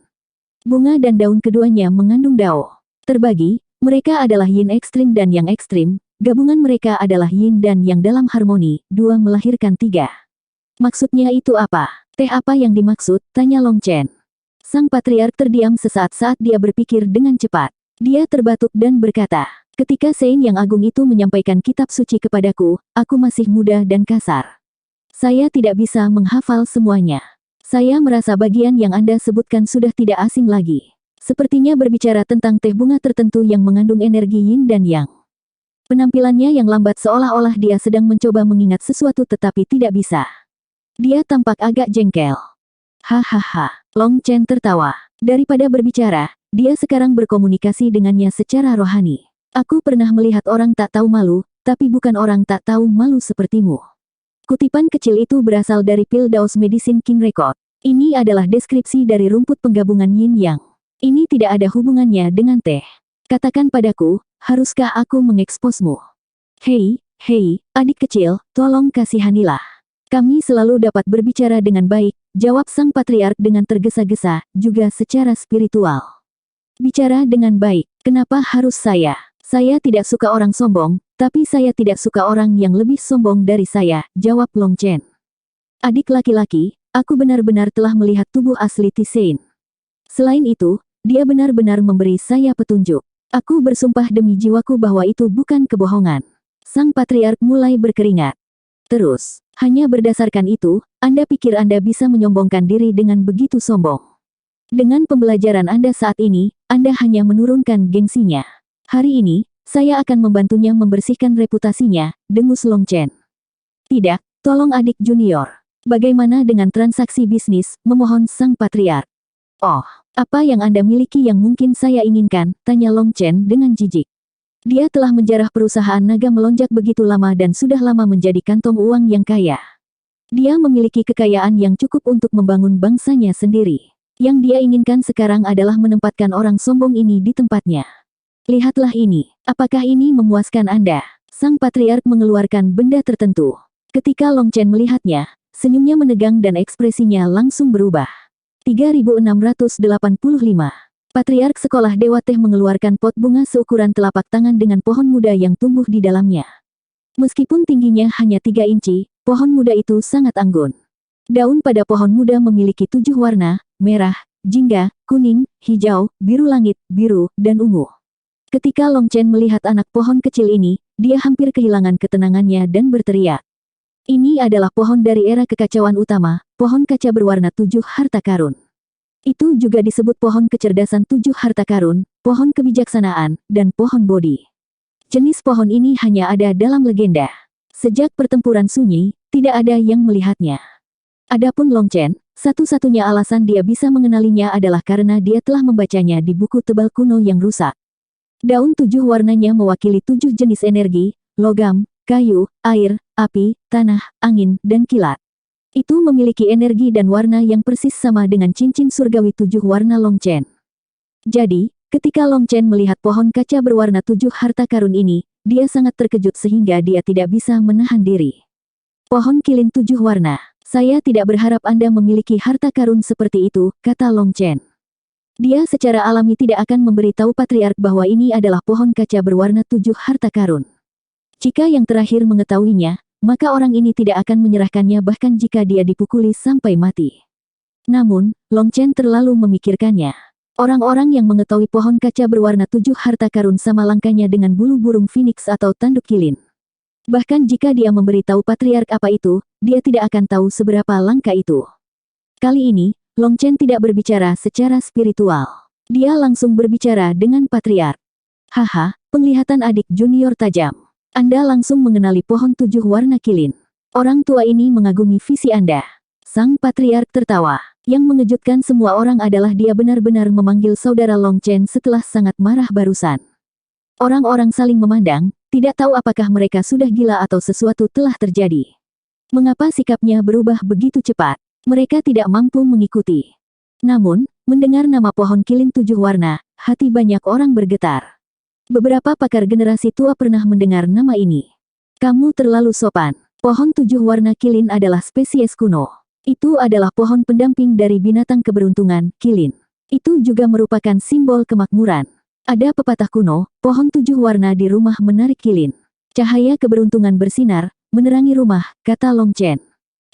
Bunga dan daun keduanya mengandung dao. Terbagi, mereka adalah yin ekstrim dan yang ekstrim, gabungan mereka adalah yin dan yang dalam harmoni, dua melahirkan tiga. Maksudnya itu apa? Teh apa yang dimaksud? Tanya Long Chen. Sang patriark terdiam sesaat saat dia berpikir dengan cepat. Dia terbatuk dan berkata, ketika Sein yang agung itu menyampaikan kitab suci kepadaku, aku masih muda dan kasar. Saya tidak bisa menghafal semuanya. Saya merasa bagian yang Anda sebutkan sudah tidak asing lagi. Sepertinya berbicara tentang teh bunga tertentu yang mengandung energi yin dan yang. Penampilannya yang lambat seolah-olah dia sedang mencoba mengingat sesuatu tetapi tidak bisa. Dia tampak agak jengkel. Hahaha, Long Chen tertawa. Daripada berbicara, dia sekarang berkomunikasi dengannya secara rohani. Aku pernah melihat orang tak tahu malu, tapi bukan orang tak tahu malu sepertimu. Kutipan kecil itu berasal dari Pildaus Medicine King Record. Ini adalah deskripsi dari rumput penggabungan yin yang. Ini tidak ada hubungannya dengan teh. Katakan padaku, haruskah aku mengeksposmu? Hei, adik kecil, tolong kasihanilah. Kami selalu dapat berbicara dengan baik, jawab sang patriark dengan tergesa-gesa, juga secara spiritual. Bicara dengan baik, kenapa harus saya? Saya tidak suka orang sombong, tapi saya tidak suka orang yang lebih sombong dari saya, jawab Long Chen. Adik laki-laki, aku benar-benar telah melihat tubuh asli Tisein. Selain itu, dia benar-benar memberi saya petunjuk. Aku bersumpah demi jiwaku bahwa itu bukan kebohongan. Sang patriark mulai berkeringat. Terus, hanya berdasarkan itu, Anda pikir Anda bisa menyombongkan diri dengan begitu sombong. Dengan pembelajaran Anda saat ini, Anda hanya menurunkan gengsinya. Hari ini, saya akan membantunya membersihkan reputasinya, dengus Long Chen. Tidak, tolong adik junior. Bagaimana dengan transaksi bisnis, memohon sang patriark. Oh, apa yang Anda miliki yang mungkin saya inginkan, tanya Long Chen dengan jijik. Dia telah menjarah perusahaan naga melonjak begitu lama dan sudah lama menjadi kantong uang yang kaya. Dia memiliki kekayaan yang cukup untuk membangun bangsanya sendiri. Yang dia inginkan sekarang adalah menempatkan orang sombong ini di tempatnya. Lihatlah ini, apakah ini memuaskan Anda? Sang patriark mengeluarkan benda tertentu. Ketika Long Chen melihatnya, senyumnya menegang dan ekspresinya langsung berubah. 3685. Patriark Sekolah Dewa Teh mengeluarkan pot bunga seukuran telapak tangan dengan pohon muda yang tumbuh di dalamnya. Meskipun tingginya hanya 3 inci, pohon muda itu sangat anggun. Daun pada pohon muda memiliki 7 warna, merah, jingga, kuning, hijau, biru langit, biru, dan ungu. Ketika Long Chen melihat anak pohon kecil ini, dia hampir kehilangan ketenangannya dan berteriak. Ini adalah pohon dari era kekacauan utama, pohon kaca berwarna 7 harta karun. Itu juga disebut pohon kecerdasan 7 harta karun, pohon kebijaksanaan, dan pohon Bodhi. Jenis pohon ini hanya ada dalam legenda. Sejak pertempuran sunyi, tidak ada yang melihatnya. Adapun Long Chen, satu-satunya alasan dia bisa mengenalinya adalah karena dia telah membacanya di buku tebal kuno yang rusak. Daun 7 warnanya mewakili 7 jenis energi, logam, kayu, air, api, tanah, angin, dan kilat. Itu memiliki energi dan warna yang persis sama dengan cincin surgawi 7 warna Long Chen. Jadi, ketika Long Chen melihat pohon kaca berwarna 7 harta karun ini, dia sangat terkejut sehingga dia tidak bisa menahan diri. Pohon kilin 7 warna. Saya tidak berharap Anda memiliki harta karun seperti itu, kata Long Chen. Dia secara alami tidak akan memberitahu patriark bahwa ini adalah pohon kaca berwarna 7 harta karun. Jika yang terakhir mengetahuinya, maka orang ini tidak akan menyerahkannya bahkan jika dia dipukuli sampai mati. Namun, Long Chen terlalu memikirkannya. Orang-orang yang mengetahui pohon kaca berwarna 7 harta karun sama langkanya dengan bulu burung phoenix atau tanduk kilin. Bahkan jika dia memberitahu patriark apa itu, dia tidak akan tahu seberapa langka itu. Kali ini, Long Chen tidak berbicara secara spiritual. Dia langsung berbicara dengan patriark. Haha, penglihatan adik junior tajam. Anda langsung mengenali pohon 7 warna kilin. Orang tua ini mengagumi visi Anda. Sang patriark tertawa. Yang mengejutkan semua orang adalah dia benar-benar memanggil saudara Long Chen setelah sangat marah barusan. Orang-orang saling memandang, tidak tahu apakah mereka sudah gila atau sesuatu telah terjadi. Mengapa sikapnya berubah begitu cepat? Mereka tidak mampu mengikuti. Namun, mendengar nama pohon kilin 7 warna, hati banyak orang bergetar. Beberapa pakar generasi tua pernah mendengar nama ini. Kamu terlalu sopan. Pohon 7 warna kilin adalah spesies kuno. Itu adalah pohon pendamping dari binatang keberuntungan, kilin. Itu juga merupakan simbol kemakmuran. Ada pepatah kuno, pohon 7 warna di rumah menarik kilin. Cahaya keberuntungan bersinar, menerangi rumah, kata Long Chen.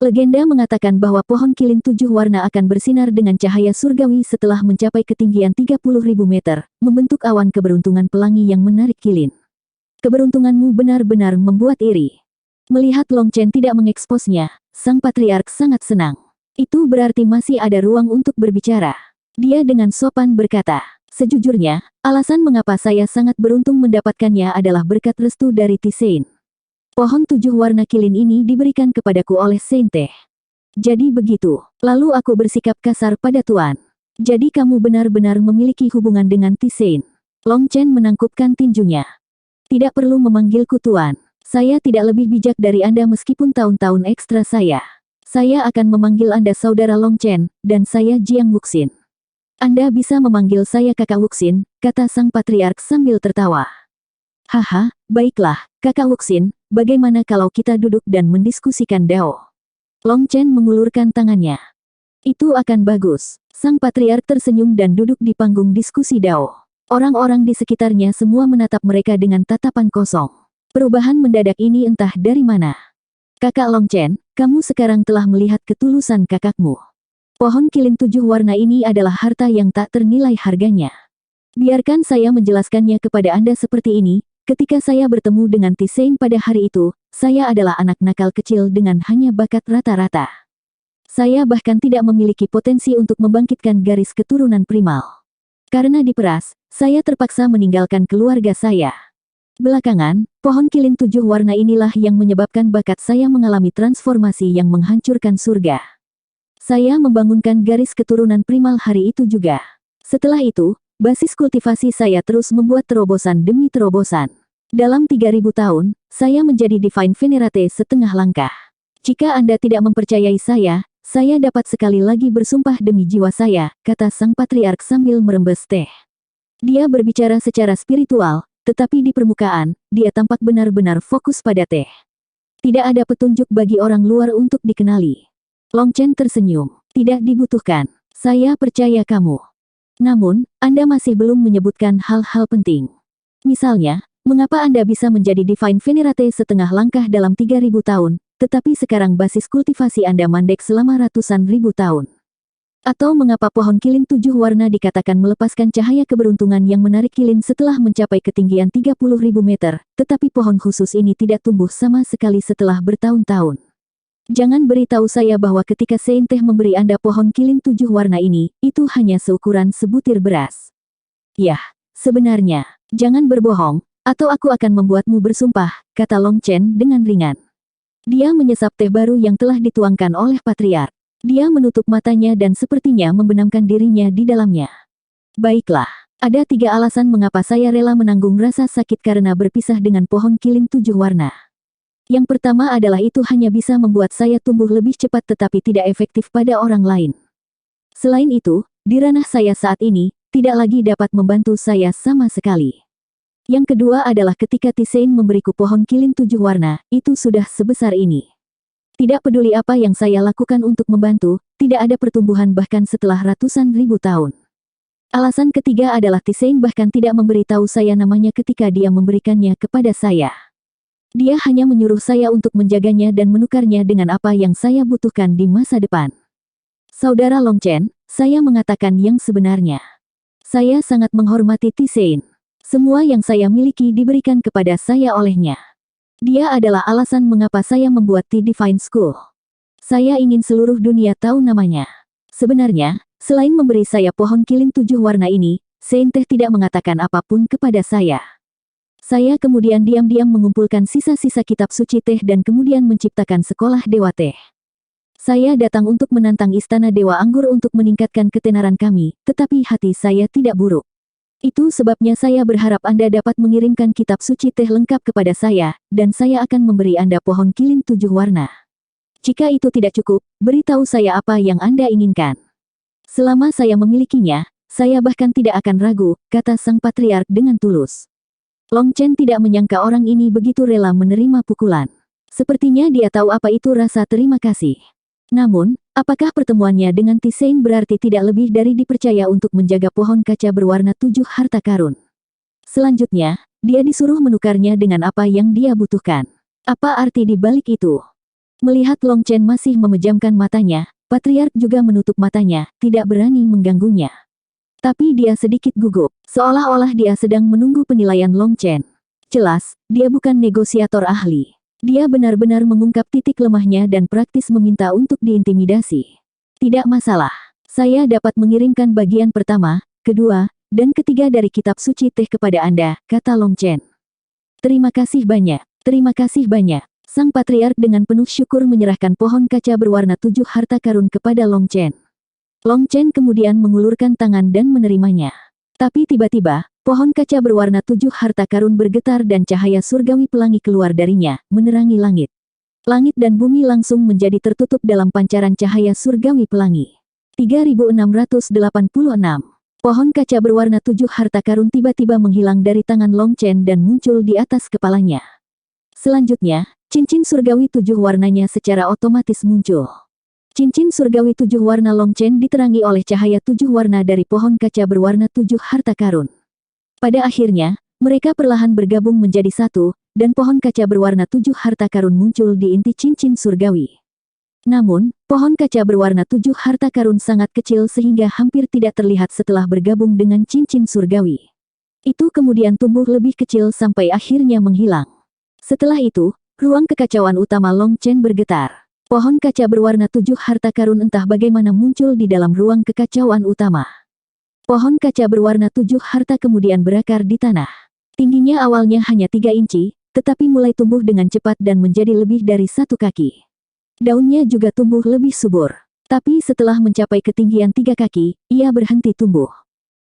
Legenda mengatakan bahwa pohon kilin 7 warna akan bersinar dengan cahaya surgawi setelah mencapai ketinggian 30.000 meter, membentuk awan keberuntungan pelangi yang menarik kilin. Keberuntunganmu benar-benar membuat iri. Melihat Long Chen tidak mengeksposnya, sang patriark sangat senang. Itu berarti masih ada ruang untuk berbicara. Dia dengan sopan berkata, sejujurnya, alasan mengapa saya sangat beruntung mendapatkannya adalah berkat restu dari Tisein. Pohon 7 warna kilin ini diberikan kepadaku oleh Sainte. Jadi begitu. Lalu aku bersikap kasar pada Tuan. Jadi kamu benar-benar memiliki hubungan dengan Tisein. Long Chen menangkupkan tinjunya. Tidak perlu memanggilku Tuan. Saya tidak lebih bijak dari Anda meskipun tahun-tahun ekstra saya. Saya akan memanggil Anda saudara Long Chen, dan saya Jiang Wuxin. Anda bisa memanggil saya kakak Wuxin, kata sang patriark sambil tertawa. Haha, baiklah, kakak Wuxin, bagaimana kalau kita duduk dan mendiskusikan Dao? Long Chen mengulurkan tangannya. Itu akan bagus. Sang patriark tersenyum dan duduk di panggung diskusi Dao. Orang-orang di sekitarnya semua menatap mereka dengan tatapan kosong. Perubahan mendadak ini entah dari mana. Kakak Long Chen, kamu sekarang telah melihat ketulusan kakakmu. Pohon kilin 7 warna ini adalah harta yang tak ternilai harganya. Biarkan saya menjelaskannya kepada Anda seperti ini. Ketika saya bertemu dengan Tisein pada hari itu, saya adalah anak nakal kecil dengan hanya bakat rata-rata. Saya bahkan tidak memiliki potensi untuk membangkitkan garis keturunan primal. Karena diperas, saya terpaksa meninggalkan keluarga saya. Belakangan, pohon kilin 7 warna inilah yang menyebabkan bakat saya mengalami transformasi yang menghancurkan surga. Saya membangunkan garis keturunan primal hari itu juga. Setelah itu, basis kultivasi saya terus membuat terobosan demi terobosan. Dalam 3000 tahun, saya menjadi Divine Venerate setengah langkah. Jika Anda tidak mempercayai saya dapat sekali lagi bersumpah demi jiwa saya, kata sang patriark sambil merembes teh. Dia berbicara secara spiritual, tetapi di permukaan, dia tampak benar-benar fokus pada teh. Tidak ada petunjuk bagi orang luar untuk dikenali. Long Chen tersenyum. Tidak dibutuhkan. Saya percaya kamu. Namun, Anda masih belum menyebutkan hal-hal penting. Misalnya, mengapa Anda bisa menjadi Divine Venerate setengah langkah dalam 3000 tahun, tetapi sekarang basis kultivasi Anda mandek selama ratusan ribu tahun? Atau mengapa pohon kilin 7 warna dikatakan melepaskan cahaya keberuntungan yang menarik kilin setelah mencapai ketinggian 30.000 meter, tetapi pohon khusus ini tidak tumbuh sama sekali setelah bertahun-tahun. Jangan beritahu saya bahwa ketika Seinteh memberi Anda pohon kilin 7 warna ini, itu hanya seukuran sebutir beras. Yah, sebenarnya, jangan berbohong, atau aku akan membuatmu bersumpah, kata Long Chen dengan ringan. Dia menyesap teh baru yang telah dituangkan oleh Patriark. Dia menutup matanya dan sepertinya membenamkan dirinya di dalamnya. Baiklah, ada 3 alasan mengapa saya rela menanggung rasa sakit karena berpisah dengan pohon kilin 7 warna. Yang pertama adalah itu hanya bisa membuat saya tumbuh lebih cepat tetapi tidak efektif pada orang lain. Selain itu, di ranah saya saat ini, tidak lagi dapat membantu saya sama sekali. Yang kedua adalah ketika Tisein memberiku pohon kilin 7 warna, itu sudah sebesar ini. Tidak peduli apa yang saya lakukan untuk membantu, tidak ada pertumbuhan bahkan setelah ratusan ribu tahun. Alasan ketiga adalah Tisein bahkan tidak memberitahu saya namanya ketika dia memberikannya kepada saya. Dia hanya menyuruh saya untuk menjaganya dan menukarnya dengan apa yang saya butuhkan di masa depan. Saudara Long Chen, saya mengatakan yang sebenarnya. Saya sangat menghormati Tisein. Semua yang saya miliki diberikan kepada saya olehnya. Dia adalah alasan mengapa saya membuat The Divine School. Saya ingin seluruh dunia tahu namanya. Sebenarnya, selain memberi saya pohon kilin 7 warna ini, Seinteh tidak mengatakan apapun kepada saya. Saya kemudian diam-diam mengumpulkan sisa-sisa kitab suci teh dan kemudian menciptakan sekolah dewa teh. Saya datang untuk menantang istana dewa anggur untuk meningkatkan ketenaran kami, tetapi hati saya tidak buruk. Itu sebabnya saya berharap Anda dapat mengirimkan kitab suci teh lengkap kepada saya, dan saya akan memberi Anda pohon kilin 7 warna. Jika itu tidak cukup, beritahu saya apa yang Anda inginkan. Selama saya memilikinya, saya bahkan tidak akan ragu, kata sang patriark dengan tulus. Long Chen tidak menyangka orang ini begitu rela menerima pukulan. Sepertinya dia tahu apa itu rasa terima kasih. Namun, apakah pertemuannya dengan Tisein berarti tidak lebih dari dipercaya untuk menjaga pohon kaca berwarna 7 harta karun? Selanjutnya, dia disuruh menukarnya dengan apa yang dia butuhkan. Apa arti di balik itu? Melihat Long Chen masih memejamkan matanya, Patriark juga menutup matanya, tidak berani mengganggunya. Tapi dia sedikit gugup, seolah-olah dia sedang menunggu penilaian Long Chen. Jelas, dia bukan negosiator ahli. Dia benar-benar mengungkap titik lemahnya dan praktis meminta untuk diintimidasi. Tidak masalah. Saya dapat mengirimkan bagian pertama, kedua, dan ketiga dari kitab suci teh kepada Anda, kata Long Chen. Terima kasih banyak. Terima kasih banyak. Sang patriark dengan penuh syukur menyerahkan pohon kaca berwarna 7 harta karun kepada Long Chen. Long Chen kemudian mengulurkan tangan dan menerimanya. Tapi tiba-tiba, pohon kaca berwarna 7 harta karun bergetar dan cahaya surgawi pelangi keluar darinya, menerangi langit. Langit dan bumi langsung menjadi tertutup dalam pancaran cahaya surgawi pelangi. 3686. Pohon kaca berwarna 7 harta karun tiba-tiba menghilang dari tangan Long Chen dan muncul di atas kepalanya. Selanjutnya, cincin surgawi 7 warnanya secara otomatis muncul. Cincin surgawi 7 warna Long Chen diterangi oleh cahaya 7 warna dari pohon kaca berwarna 7 harta karun. Pada akhirnya, mereka perlahan bergabung menjadi satu, dan pohon kaca berwarna 7 harta karun muncul di inti cincin surgawi. Namun, pohon kaca berwarna 7 harta karun sangat kecil sehingga hampir tidak terlihat setelah bergabung dengan cincin surgawi. Itu kemudian tumbuh lebih kecil sampai akhirnya menghilang. Setelah itu, ruang kekacauan utama Long Chen bergetar. Pohon kaca berwarna 7 harta karun entah bagaimana muncul di dalam ruang kekacauan utama. Pohon kaca berwarna 7 harta kemudian berakar di tanah. Tingginya awalnya hanya 3 inci, tetapi mulai tumbuh dengan cepat dan menjadi lebih dari 1 kaki. Daunnya juga tumbuh lebih subur. Tapi setelah mencapai ketinggian 3 kaki, ia berhenti tumbuh.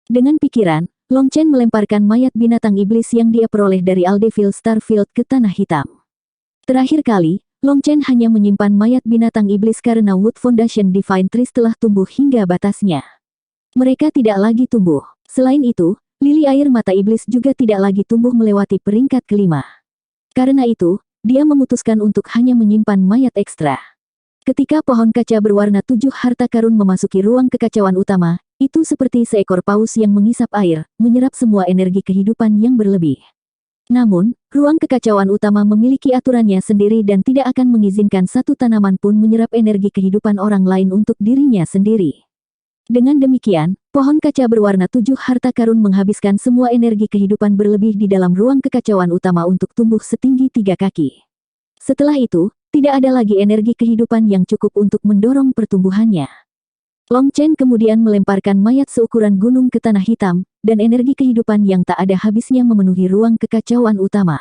Dengan pikiran, Long Chen melemparkan mayat binatang iblis yang dia peroleh dari Aldeville Starfield ke tanah hitam. Terakhir kali, Long Chen hanya menyimpan mayat binatang iblis karena Wood Foundation Divine Trees telah tumbuh hingga batasnya. Mereka tidak lagi tumbuh. Selain itu, lili air mata iblis juga tidak lagi tumbuh melewati peringkat kelima. Karena itu, dia memutuskan untuk hanya menyimpan mayat ekstra. Ketika pohon kaca berwarna 7 harta karun memasuki ruang kekacauan utama, itu seperti seekor paus yang mengisap air, menyerap semua energi kehidupan yang berlebih. Namun, ruang kekacauan utama memiliki aturannya sendiri dan tidak akan mengizinkan satu tanaman pun menyerap energi kehidupan orang lain untuk dirinya sendiri. Dengan demikian, pohon kaca berwarna 7 harta karun menghabiskan semua energi kehidupan berlebih di dalam ruang kekacauan utama untuk tumbuh setinggi 3 kaki. Setelah itu, tidak ada lagi energi kehidupan yang cukup untuk mendorong pertumbuhannya. Long Chen kemudian melemparkan mayat seukuran gunung ke tanah hitam, dan energi kehidupan yang tak ada habisnya memenuhi ruang kekacauan utama.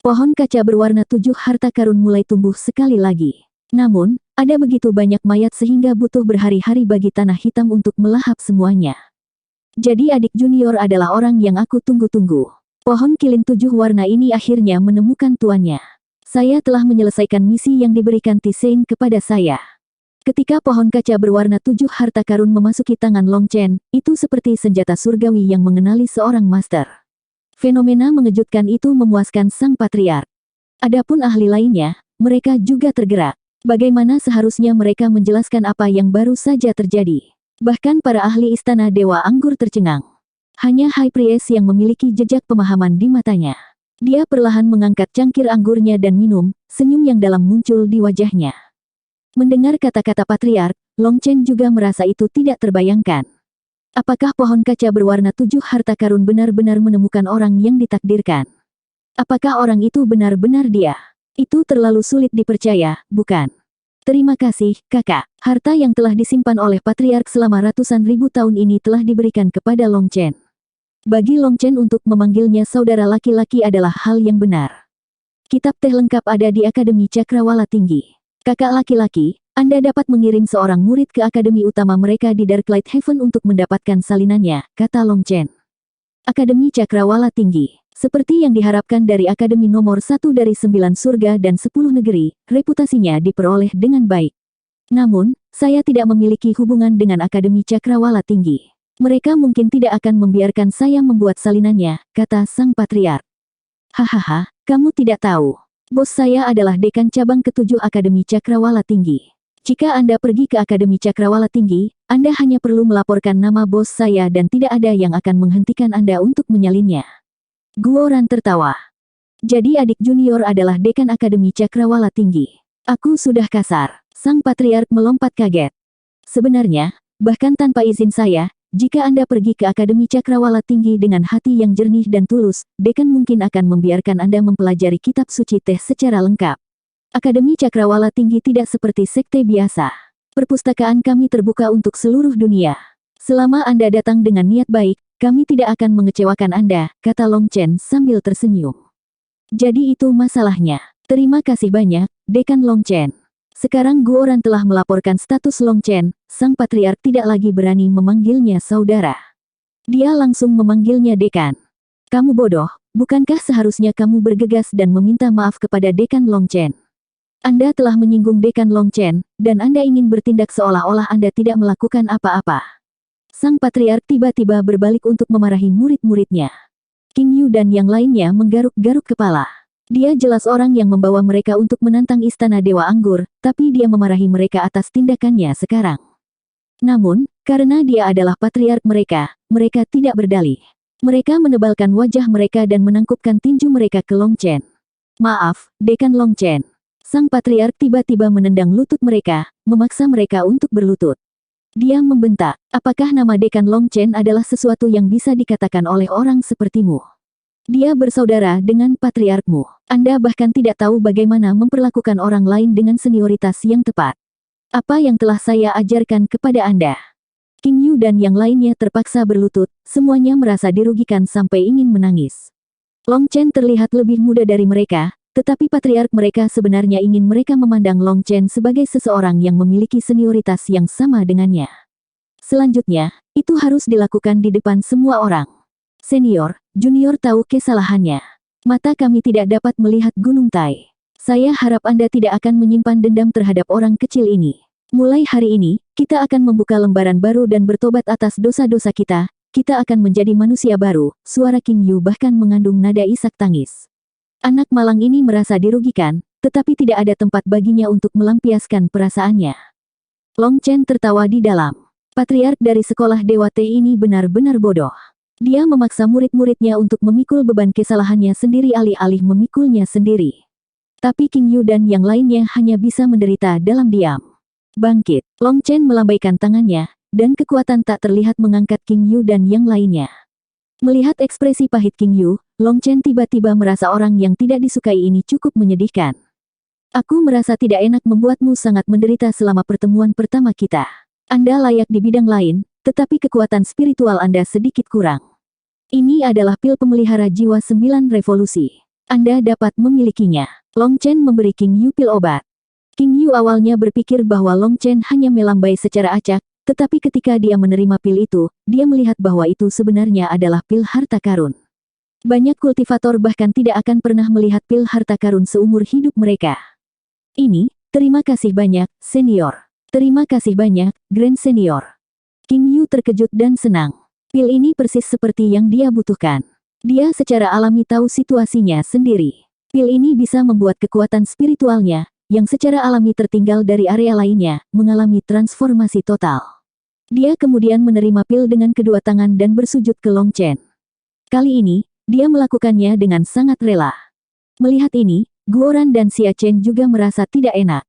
Pohon kaca berwarna 7 harta karun mulai tumbuh sekali lagi. Namun, ada begitu banyak mayat sehingga butuh berhari-hari bagi tanah hitam untuk melahap semuanya. Jadi adik junior adalah orang yang aku tunggu-tunggu. Pohon kilin 7 warna ini akhirnya menemukan tuannya. Saya telah menyelesaikan misi yang diberikan Tisein kepada saya. Ketika pohon kaca berwarna 7 harta karun memasuki tangan Long Chen, itu seperti senjata surgawi yang mengenali seorang master. Fenomena mengejutkan itu memuaskan sang patriark. Adapun ahli lainnya, mereka juga tergerak. Bagaimana seharusnya mereka menjelaskan apa yang baru saja terjadi? Bahkan para ahli istana Dewa Anggur tercengang. Hanya High Priest yang memiliki jejak pemahaman di matanya. Dia perlahan mengangkat cangkir anggurnya dan minum, senyum yang dalam muncul di wajahnya. Mendengar kata-kata patriark, Long Chen juga merasa itu tidak terbayangkan. Apakah pohon kaca berwarna 7 harta karun benar-benar menemukan orang yang ditakdirkan? Apakah orang itu benar-benar dia? Itu terlalu sulit dipercaya, bukan? Terima kasih, kakak. Harta yang telah disimpan oleh patriark selama ratusan ribu tahun ini telah diberikan kepada Long Chen. Bagi Long Chen untuk memanggilnya saudara laki-laki adalah hal yang benar. Kitab teh lengkap ada di Akademi Cakrawala Tinggi. Kakak laki-laki, Anda dapat mengirim seorang murid ke akademi utama mereka di Darklight Heaven untuk mendapatkan salinannya, kata Long Chen. Akademi Cakrawala Tinggi. Seperti yang diharapkan dari akademi nomor 1 dari 9 surga dan 10 negeri, reputasinya diperoleh dengan baik. Namun, saya tidak memiliki hubungan dengan Akademi Cakrawala Tinggi. Mereka mungkin tidak akan membiarkan saya membuat salinannya, kata sang patriark. Hahaha, kamu tidak tahu. Bos saya adalah dekan cabang ke-7 Akademi Cakrawala Tinggi. Jika Anda pergi ke Akademi Cakrawala Tinggi, Anda hanya perlu melaporkan nama bos saya dan tidak ada yang akan menghentikan Anda untuk menyalinnya. Guoran tertawa. Jadi adik junior adalah dekan Akademi Cakrawala Tinggi. Aku sudah kasar. Sang patriark melompat kaget. Sebenarnya, bahkan tanpa izin saya, jika Anda pergi ke Akademi Cakrawala Tinggi dengan hati yang jernih dan tulus, dekan mungkin akan membiarkan Anda mempelajari kitab suci teh secara lengkap. Akademi Cakrawala Tinggi tidak seperti sekte biasa. Perpustakaan kami terbuka untuk seluruh dunia. Selama Anda datang dengan niat baik, kami tidak akan mengecewakan Anda, kata Long Chen sambil tersenyum. Jadi itu masalahnya. Terima kasih banyak, Dekan Long Chen. Sekarang Guoran telah melaporkan status Long Chen, sang patriark tidak lagi berani memanggilnya saudara. Dia langsung memanggilnya Dekan. Kamu bodoh, bukankah seharusnya kamu bergegas dan meminta maaf kepada Dekan Long Chen? Anda telah menyinggung Dekan Long Chen, dan Anda ingin bertindak seolah-olah Anda tidak melakukan apa-apa. Sang patriark tiba-tiba berbalik untuk memarahi murid-muridnya. King Yu dan yang lainnya menggaruk-garuk kepala. Dia jelas orang yang membawa mereka untuk menantang Istana Dewa Anggur, tapi dia memarahi mereka atas tindakannya sekarang. Namun, karena dia adalah patriark mereka, mereka tidak berdalih. Mereka menebalkan wajah mereka dan menangkupkan tinju mereka ke Long Chen. Maaf, Dekan Long Chen. Sang patriark tiba-tiba menendang lutut mereka, memaksa mereka untuk berlutut. Dia membentak, apakah nama Dekan Long Chen adalah sesuatu yang bisa dikatakan oleh orang sepertimu? Dia bersaudara dengan patriarkmu. Anda bahkan tidak tahu bagaimana memperlakukan orang lain dengan senioritas yang tepat. Apa yang telah saya ajarkan kepada Anda? King Yu dan yang lainnya terpaksa berlutut, semuanya merasa dirugikan sampai ingin menangis. Long Chen terlihat lebih muda dari mereka, tetapi patriark mereka sebenarnya ingin mereka memandang Long Chen sebagai seseorang yang memiliki senioritas yang sama dengannya. Selanjutnya, itu harus dilakukan di depan semua orang. Senior, junior tahu kesalahannya. Mata kami tidak dapat melihat Gunung Tai. Saya harap Anda tidak akan menyimpan dendam terhadap orang kecil ini. Mulai hari ini, kita akan membuka lembaran baru dan bertobat atas dosa-dosa kita. Kita akan menjadi manusia baru. Suara King Yu bahkan mengandung nada isak tangis. Anak malang ini merasa dirugikan, tetapi tidak ada tempat baginya untuk melampiaskan perasaannya. Long Chen tertawa di dalam. Patriark dari sekolah Dewa Teh ini benar-benar bodoh. Dia memaksa murid-muridnya untuk memikul beban kesalahannya sendiri alih-alih memikulnya sendiri. Tapi King Yu dan yang lainnya hanya bisa menderita dalam diam. Bangkit. Long Chen melambaikan tangannya, dan kekuatan tak terlihat mengangkat King Yu dan yang lainnya. Melihat ekspresi pahit King Yu, Long Chen tiba-tiba merasa orang yang tidak disukai ini cukup menyedihkan. Aku merasa tidak enak membuatmu sangat menderita selama pertemuan pertama kita. Anda layak di bidang lain, tetapi kekuatan spiritual Anda sedikit kurang. Ini adalah pil pemelihara jiwa 9 revolusi. Anda dapat memilikinya. Long Chen memberi King Yu pil obat. King Yu awalnya berpikir bahwa Long Chen hanya melambai secara acak, tetapi ketika dia menerima pil itu, dia melihat bahwa itu sebenarnya adalah pil harta karun. Banyak kultivator bahkan tidak akan pernah melihat pil harta karun seumur hidup mereka. Ini, terima kasih banyak, senior. Terima kasih banyak, Grand Senior. King Yu terkejut dan senang. Pil ini persis seperti yang dia butuhkan. Dia secara alami tahu situasinya sendiri. Pil ini bisa membuat kekuatan spiritualnya, yang secara alami tertinggal dari area lainnya, mengalami transformasi total. Dia kemudian menerima pil dengan kedua tangan dan bersujud ke Long Chen. Kali ini, dia melakukannya dengan sangat rela. Melihat ini, Guoran dan Xia Chen juga merasa tidak enak.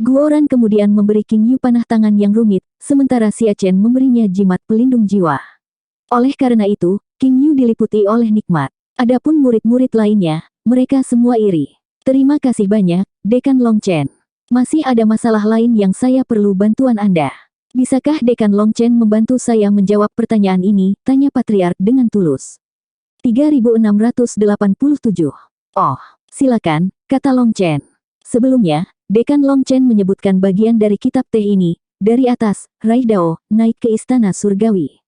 Guoran kemudian memberi King Yu panah tangan yang rumit, sementara Xia Chen memberinya jimat pelindung jiwa. Oleh karena itu, King Yu diliputi oleh nikmat. Adapun murid-murid lainnya, mereka semua iri. Terima kasih banyak, Dekan Long Chen. Masih ada masalah lain yang saya perlu bantuan Anda. Bisakah Dekan Long Chen membantu saya menjawab pertanyaan ini, tanya Patriark dengan tulus. 3687. Oh, silakan, kata Long Chen. Sebelumnya, Dekan Long Chen menyebutkan bagian dari kitab teh ini, dari atas, raih Dao, naik ke Istana Surgawi.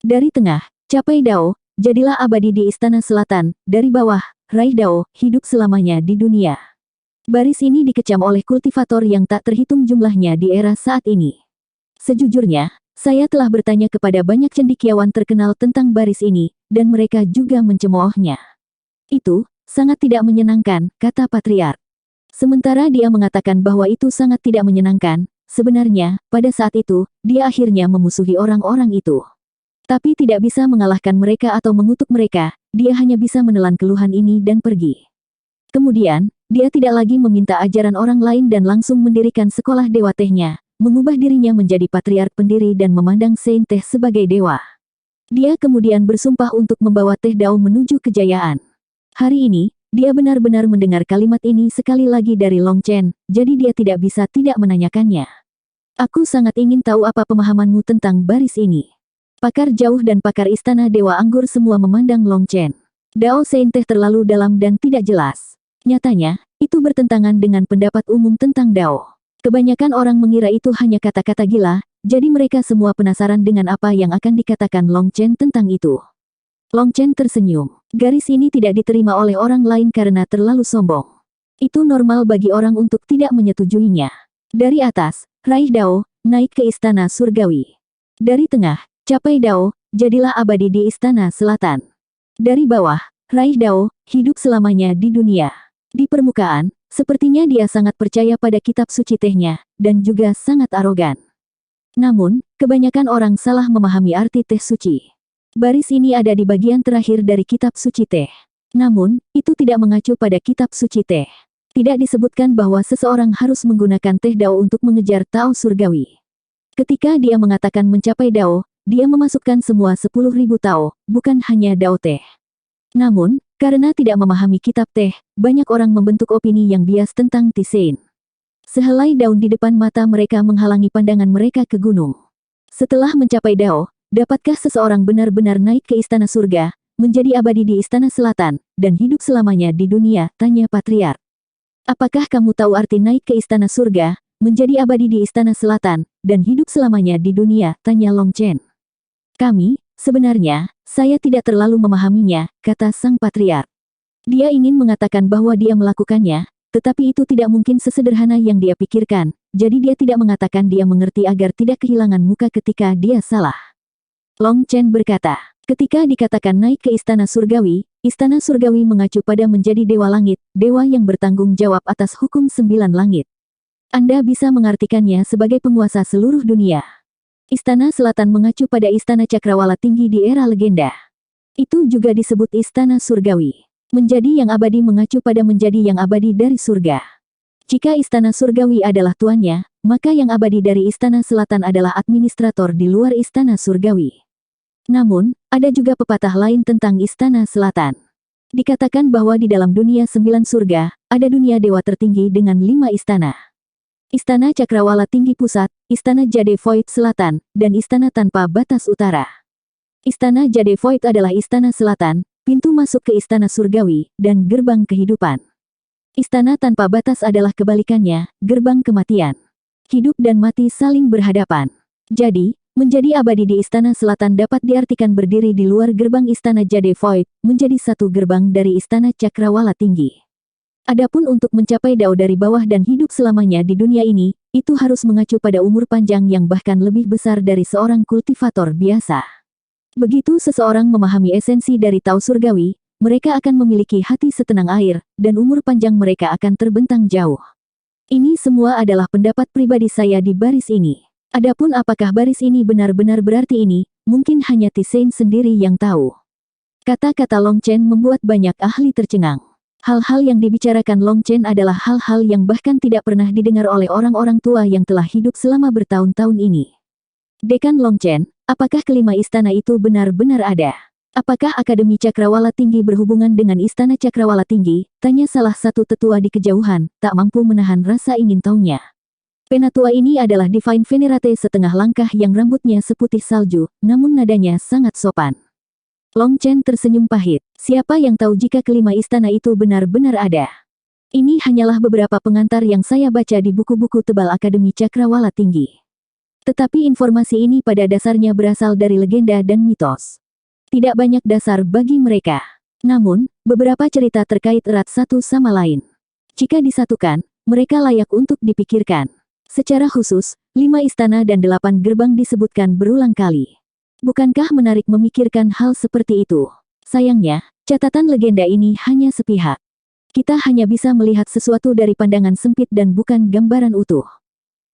Dari tengah, capai Dao, jadilah abadi di Istana Selatan, dari bawah, raih Dao, hidup selamanya di dunia. Baris ini dikecam oleh kultivator yang tak terhitung jumlahnya di era saat ini. Sejujurnya, saya telah bertanya kepada banyak cendekiawan terkenal tentang baris ini, dan mereka juga mencemoohnya. Itu sangat tidak menyenangkan, kata Patriark. Sementara dia mengatakan bahwa itu sangat tidak menyenangkan, sebenarnya, pada saat itu, dia akhirnya memusuhi orang-orang itu. Tapi tidak bisa mengalahkan mereka atau mengutuk mereka, dia hanya bisa menelan keluhan ini dan pergi. Kemudian, dia tidak lagi meminta ajaran orang lain dan langsung mendirikan sekolah dewa tehnya, mengubah dirinya menjadi patriark pendiri dan memandang Saint Teh sebagai dewa. Dia kemudian bersumpah untuk membawa Teh Dao menuju kejayaan. Hari ini, dia benar-benar mendengar kalimat ini sekali lagi dari Long Chen, jadi dia tidak bisa tidak menanyakannya. Aku sangat ingin tahu apa pemahamanmu tentang baris ini. Pakar jauh dan pakar Istana Dewa Anggur semua memandang Long Chen. Dao Saint Teh terlalu dalam dan tidak jelas. Nyatanya, itu bertentangan dengan pendapat umum tentang Dao. Kebanyakan orang mengira itu hanya kata-kata gila, jadi mereka semua penasaran dengan apa yang akan dikatakan Long Chen tentang itu. Long Chen tersenyum. Garis ini tidak diterima oleh orang lain karena terlalu sombong. Itu normal bagi orang untuk tidak menyetujuinya. Dari atas, raih Dao, naik ke Istana Surgawi. Dari tengah, capai Dao, jadilah abadi di Istana Selatan. Dari bawah, raih Dao, hidup selamanya di dunia. Di permukaan, sepertinya dia sangat percaya pada kitab suci tehnya, dan juga sangat arogan. Namun, kebanyakan orang salah memahami arti teh suci. Baris ini ada di bagian terakhir dari kitab suci teh. Namun, itu tidak mengacu pada kitab suci teh. Tidak disebutkan bahwa seseorang harus menggunakan teh Dao untuk mengejar Tao Surgawi. Ketika dia mengatakan mencapai Dao, dia memasukkan semua 10.000 Tao, bukan hanya Dao teh. Namun, karena tidak memahami kitab teh, banyak orang membentuk opini yang bias tentang Tisein. Sehelai daun di depan mata mereka menghalangi pandangan mereka ke gunung. Setelah mencapai Dao, dapatkah seseorang benar-benar naik ke Istana Surga, menjadi abadi di Istana Selatan, dan hidup selamanya di dunia, tanya Patriark. Apakah kamu tahu arti naik ke Istana Surga, menjadi abadi di Istana Selatan, dan hidup selamanya di dunia, tanya Long Chen. Sebenarnya, saya tidak terlalu memahaminya, kata sang Patriark. Dia ingin mengatakan bahwa dia melakukannya, tetapi itu tidak mungkin sesederhana yang dia pikirkan, jadi dia tidak mengatakan dia mengerti agar tidak kehilangan muka ketika dia salah. Long Chen berkata, ketika dikatakan naik ke Istana Surgawi mengacu pada menjadi Dewa Langit, dewa yang bertanggung jawab atas hukum 9 langit. Anda bisa mengartikannya sebagai penguasa seluruh dunia. Istana Selatan mengacu pada Istana Cakrawala Tinggi di era legenda. Itu juga disebut Istana Surgawi. Menjadi yang abadi mengacu pada menjadi yang abadi dari surga. Jika Istana Surgawi adalah tuannya, maka yang abadi dari Istana Selatan adalah administrator di luar Istana Surgawi. Namun, ada juga pepatah lain tentang Istana Selatan. Dikatakan bahwa di dalam dunia 9 surga, ada dunia dewa tertinggi dengan 5 istana. Istana Cakrawala Tinggi Pusat, Istana Jade Void Selatan, dan Istana Tanpa Batas Utara. Istana Jade Void adalah Istana Selatan, pintu masuk ke Istana Surgawi, dan gerbang kehidupan. Istana Tanpa Batas adalah kebalikannya, gerbang kematian. Hidup dan mati saling berhadapan. Jadi, menjadi abadi di Istana Selatan dapat diartikan berdiri di luar gerbang Istana Jade Void, menjadi satu gerbang dari Istana Cakrawala Tinggi. Adapun untuk mencapai dao dari bawah dan hidup selamanya di dunia ini, itu harus mengacu pada umur panjang yang bahkan lebih besar dari seorang kultivator biasa. Begitu seseorang memahami esensi dari Tao Surgawi, mereka akan memiliki hati setenang air, dan umur panjang mereka akan terbentang jauh. Ini semua adalah pendapat pribadi saya di baris ini. Adapun apakah baris ini benar-benar berarti ini, mungkin hanya Tisein sendiri yang tahu. Kata-kata Long Chen membuat banyak ahli tercengang. Hal-hal yang dibicarakan Long Chen adalah hal-hal yang bahkan tidak pernah didengar oleh orang-orang tua yang telah hidup selama bertahun-tahun ini. Dekan Long Chen, apakah kelima istana itu benar-benar ada? Apakah Akademi Cakrawala Tinggi berhubungan dengan Istana Cakrawala Tinggi? Tanya salah satu tetua di kejauhan, tak mampu menahan rasa ingin tahunya. Penatua ini adalah Divine Venerate setengah langkah yang rambutnya seputih salju, namun nadanya sangat sopan. Long Chen tersenyum pahit. Siapa yang tahu jika kelima istana itu benar-benar ada? Ini hanyalah beberapa pengantar yang saya baca di buku-buku tebal Akademi Cakrawala Tinggi. Tetapi informasi ini pada dasarnya berasal dari legenda dan mitos. Tidak banyak dasar bagi mereka. Namun, beberapa cerita terkait erat satu sama lain. Jika disatukan, mereka layak untuk dipikirkan. Secara khusus, 5 istana dan 8 gerbang disebutkan berulang kali. Bukankah menarik memikirkan hal seperti itu? Sayangnya, catatan legenda ini hanya sepihak. Kita hanya bisa melihat sesuatu dari pandangan sempit dan bukan gambaran utuh.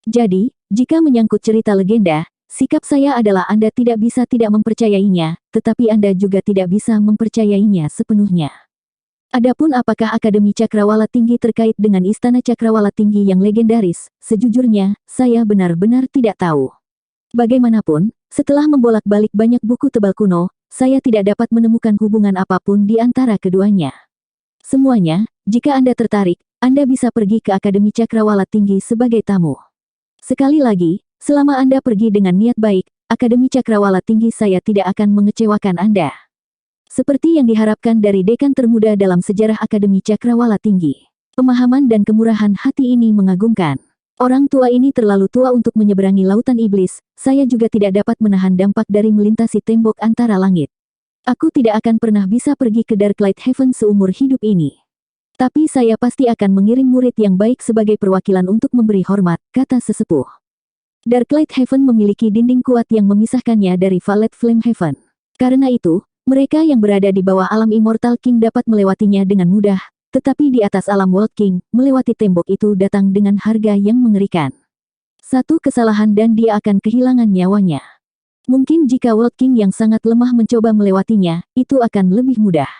Jadi, jika menyangkut cerita legenda, sikap saya adalah Anda tidak bisa tidak mempercayainya, tetapi Anda juga tidak bisa mempercayainya sepenuhnya. Adapun apakah Akademi Cakrawala Tinggi terkait dengan Istana Cakrawala Tinggi yang legendaris, sejujurnya, saya benar-benar tidak tahu. Bagaimanapun, setelah membolak-balik banyak buku tebal kuno, saya tidak dapat menemukan hubungan apapun di antara keduanya. Semuanya, jika Anda tertarik, Anda bisa pergi ke Akademi Cakrawala Tinggi sebagai tamu. Sekali lagi, selama Anda pergi dengan niat baik, Akademi Cakrawala Tinggi saya tidak akan mengecewakan Anda. Seperti yang diharapkan dari dekan termuda dalam sejarah Akademi Cakrawala Tinggi. Pemahaman dan kemurahan hati ini mengagumkan. Orang tua ini terlalu tua untuk menyeberangi lautan iblis, saya juga tidak dapat menahan dampak dari melintasi tembok antara langit. Aku tidak akan pernah bisa pergi ke Darklight Heaven seumur hidup ini. Tapi saya pasti akan mengirim murid yang baik sebagai perwakilan untuk memberi hormat, kata sesepuh. Darklight Heaven memiliki dinding kuat yang memisahkannya dari Violet Flame Heaven. Karena itu, mereka yang berada di bawah alam Immortal King dapat melewatinya dengan mudah. Tetapi di atas alam World King, melewati tembok itu datang dengan harga yang mengerikan. Satu kesalahan dan dia akan kehilangan nyawanya. Mungkin jika World King yang sangat lemah mencoba melewatinya, itu akan lebih mudah.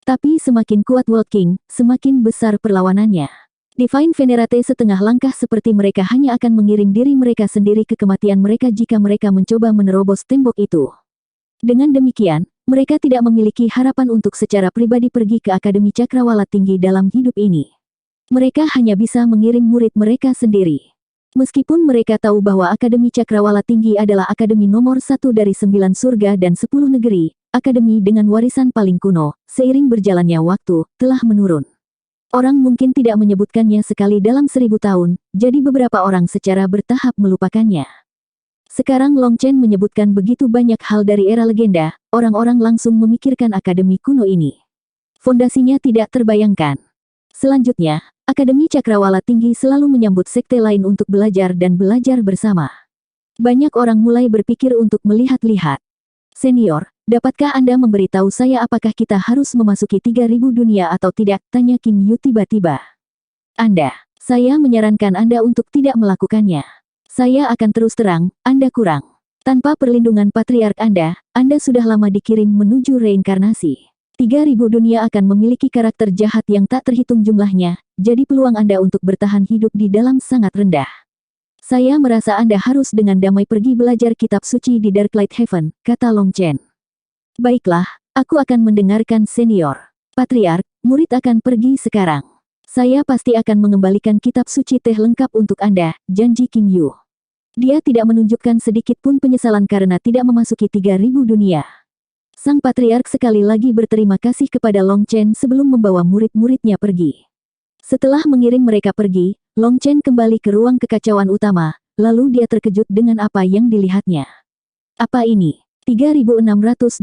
Tapi semakin kuat World King, semakin besar perlawanannya. Divine Venerate setengah langkah seperti mereka hanya akan mengirim diri mereka sendiri ke kematian mereka jika mereka mencoba menerobos tembok itu. Dengan demikian, mereka tidak memiliki harapan untuk secara pribadi pergi ke Akademi Cakrawala Tinggi dalam hidup ini. Mereka hanya bisa mengirim murid mereka sendiri. Meskipun mereka tahu bahwa Akademi Cakrawala Tinggi adalah akademi nomor 1 dari 9 surga dan 10 negeri, akademi dengan warisan paling kuno, seiring berjalannya waktu, telah menurun. Orang mungkin tidak menyebutkannya sekali dalam 1000 tahun, jadi beberapa orang secara bertahap melupakannya. Sekarang Long Chen menyebutkan begitu banyak hal dari era legenda, orang-orang langsung memikirkan akademi kuno ini. Fondasinya tidak terbayangkan. Selanjutnya, Akademi Cakrawala Tinggi selalu menyambut sekte lain untuk belajar dan belajar bersama. Banyak orang mulai berpikir untuk melihat-lihat. Senior, dapatkah Anda memberitahu saya apakah kita harus memasuki 3000 dunia atau tidak? Tanya Qin Yu tiba-tiba. Saya menyarankan Anda untuk tidak melakukannya. Saya akan terus terang, Anda kurang. Tanpa perlindungan patriark Anda sudah lama dikirim menuju reinkarnasi. 3000 dunia akan memiliki karakter jahat yang tak terhitung jumlahnya, jadi peluang Anda untuk bertahan hidup di dalam sangat rendah. Saya merasa Anda harus dengan damai pergi belajar kitab suci di Darklight Heaven, kata Long Chen. Baiklah, aku akan mendengarkan senior. Patriark, murid akan pergi sekarang. Saya pasti akan mengembalikan kitab suci teh lengkap untuk Anda, janji King Yu. Dia tidak menunjukkan sedikit pun penyesalan karena tidak memasuki 3000 dunia. Sang Patriark sekali lagi berterima kasih kepada Long Chen sebelum membawa murid-muridnya pergi. Setelah mengiring mereka pergi, Long Chen kembali ke ruang kekacauan utama, lalu dia terkejut dengan apa yang dilihatnya. Apa ini? 3688.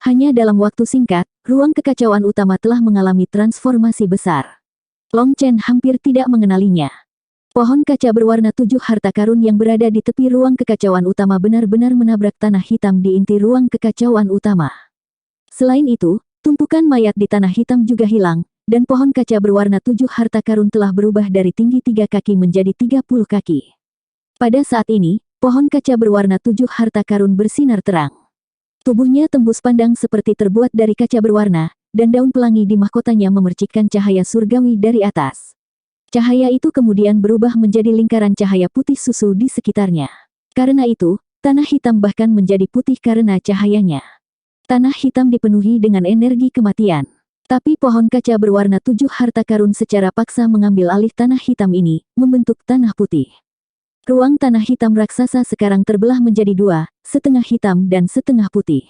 Hanya dalam waktu singkat, ruang kekacauan utama telah mengalami transformasi besar. Long Chen hampir tidak mengenalinya. Pohon kaca berwarna 7 harta karun yang berada di tepi ruang kekacauan utama benar-benar menabrak tanah hitam di inti ruang kekacauan utama. Selain itu, tumpukan mayat di tanah hitam juga hilang, dan pohon kaca berwarna 7 harta karun telah berubah dari tinggi 3 kaki menjadi 30 kaki. Pada saat ini, pohon kaca berwarna 7 harta karun bersinar terang. Tubuhnya tembus pandang seperti terbuat dari kaca berwarna, dan daun pelangi di mahkotanya memercikkan cahaya surgawi dari atas. Cahaya itu kemudian berubah menjadi lingkaran cahaya putih susu di sekitarnya. Karena itu, tanah hitam bahkan menjadi putih karena cahayanya. Tanah hitam dipenuhi dengan energi kematian. Tapi pohon kaca berwarna 7 harta karun secara paksa mengambil alih tanah hitam ini, membentuk tanah putih. Ruang tanah hitam raksasa sekarang terbelah menjadi dua, setengah hitam dan setengah putih.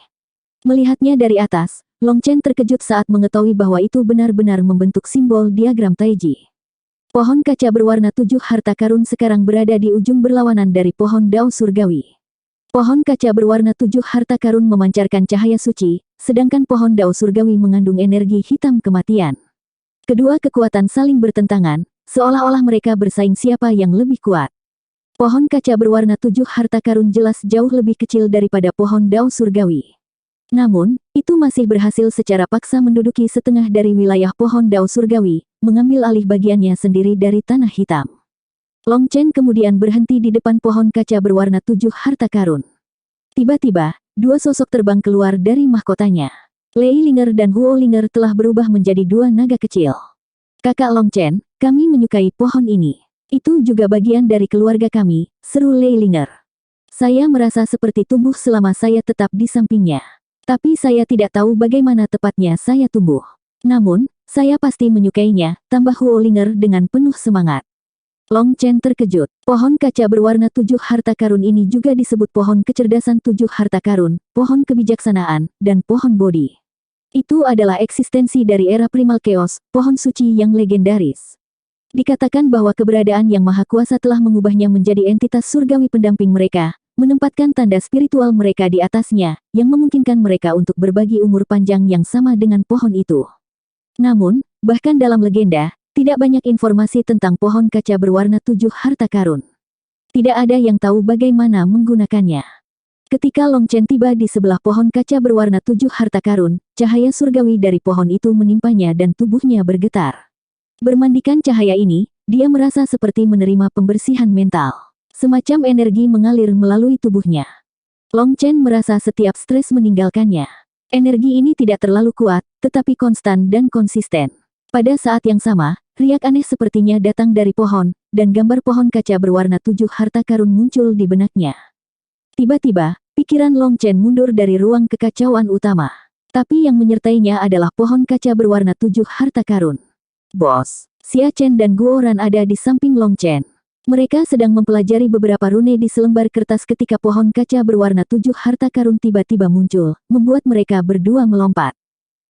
Melihatnya dari atas, Long Chen terkejut saat mengetahui bahwa itu benar-benar membentuk simbol diagram Taiji. Pohon kaca berwarna 7 harta karun sekarang berada di ujung berlawanan dari pohon Dao Surgawi. Pohon kaca berwarna 7 harta karun memancarkan cahaya suci, sedangkan pohon Dao Surgawi mengandung energi hitam kematian. Kedua kekuatan saling bertentangan, seolah-olah mereka bersaing siapa yang lebih kuat. Pohon kaca berwarna 7 harta karun jelas jauh lebih kecil daripada pohon Dao Surgawi. Namun, itu masih berhasil secara paksa menduduki setengah dari wilayah pohon Dao Surgawi, mengambil alih bagiannya sendiri dari tanah hitam. Long Chen kemudian berhenti di depan pohon kaca berwarna 7 harta karun. Tiba-tiba, dua sosok terbang keluar dari mahkotanya. Lei Linger dan Huo Linger telah berubah menjadi dua naga kecil. Kakak Long Chen, kami menyukai pohon ini. Itu juga bagian dari keluarga kami, seru Lei Linger. Saya merasa seperti tumbuh selama saya tetap di sampingnya. Tapi saya tidak tahu bagaimana tepatnya saya tumbuh. Namun, saya pasti menyukainya, tambah Huo Linger dengan penuh semangat. Long Chen terkejut. Pohon kaca berwarna 7 harta karun ini juga disebut pohon kecerdasan 7 harta karun, pohon kebijaksanaan, dan pohon Bodhi. Itu adalah eksistensi dari era primal chaos, pohon suci yang legendaris. Dikatakan bahwa keberadaan Yang Maha Kuasa telah mengubahnya menjadi entitas surgawi pendamping mereka, menempatkan tanda spiritual mereka di atasnya, yang memungkinkan mereka untuk berbagi umur panjang yang sama dengan pohon itu. Namun, bahkan dalam legenda, tidak banyak informasi tentang pohon kaca berwarna 7 harta karun. Tidak ada yang tahu bagaimana menggunakannya. Ketika Long Chen tiba di sebelah pohon kaca berwarna 7 harta karun, cahaya surgawi dari pohon itu menimpanya dan tubuhnya bergetar. Bermandikan cahaya ini, dia merasa seperti menerima pembersihan mental. Semacam energi mengalir melalui tubuhnya. Long Chen merasa setiap stres meninggalkannya. Energi ini tidak terlalu kuat, tetapi konstan dan konsisten. Pada saat yang sama, riak aneh sepertinya datang dari pohon, dan gambar pohon kaca berwarna 7 harta karun muncul di benaknya. Tiba-tiba, pikiran Long Chen mundur dari ruang kekacauan utama. Tapi yang menyertainya adalah pohon kaca berwarna 7 harta karun. Bos, Xia Chen dan Guo Ran ada di samping Long Chen. Mereka sedang mempelajari beberapa rune di selembar kertas ketika pohon kaca berwarna 7 harta karun tiba-tiba muncul, membuat mereka berdua melompat.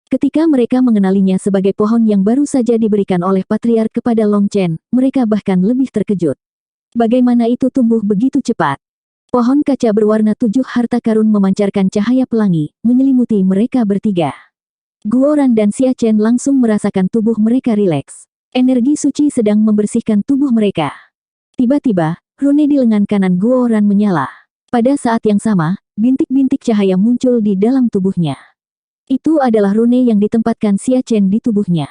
Ketika mereka mengenalinya sebagai pohon yang baru saja diberikan oleh Patriark kepada Long Chen, mereka bahkan lebih terkejut. Bagaimana itu tumbuh begitu cepat? Pohon kaca berwarna 7 harta karun memancarkan cahaya pelangi, menyelimuti mereka bertiga. Guo Ran dan Xia Chen langsung merasakan tubuh mereka rileks. Energi suci sedang membersihkan tubuh mereka. Tiba-tiba, rune di lengan kanan Guo Ran menyala. Pada saat yang sama, bintik-bintik cahaya muncul di dalam tubuhnya. Itu adalah rune yang ditempatkan Xia Chen di tubuhnya.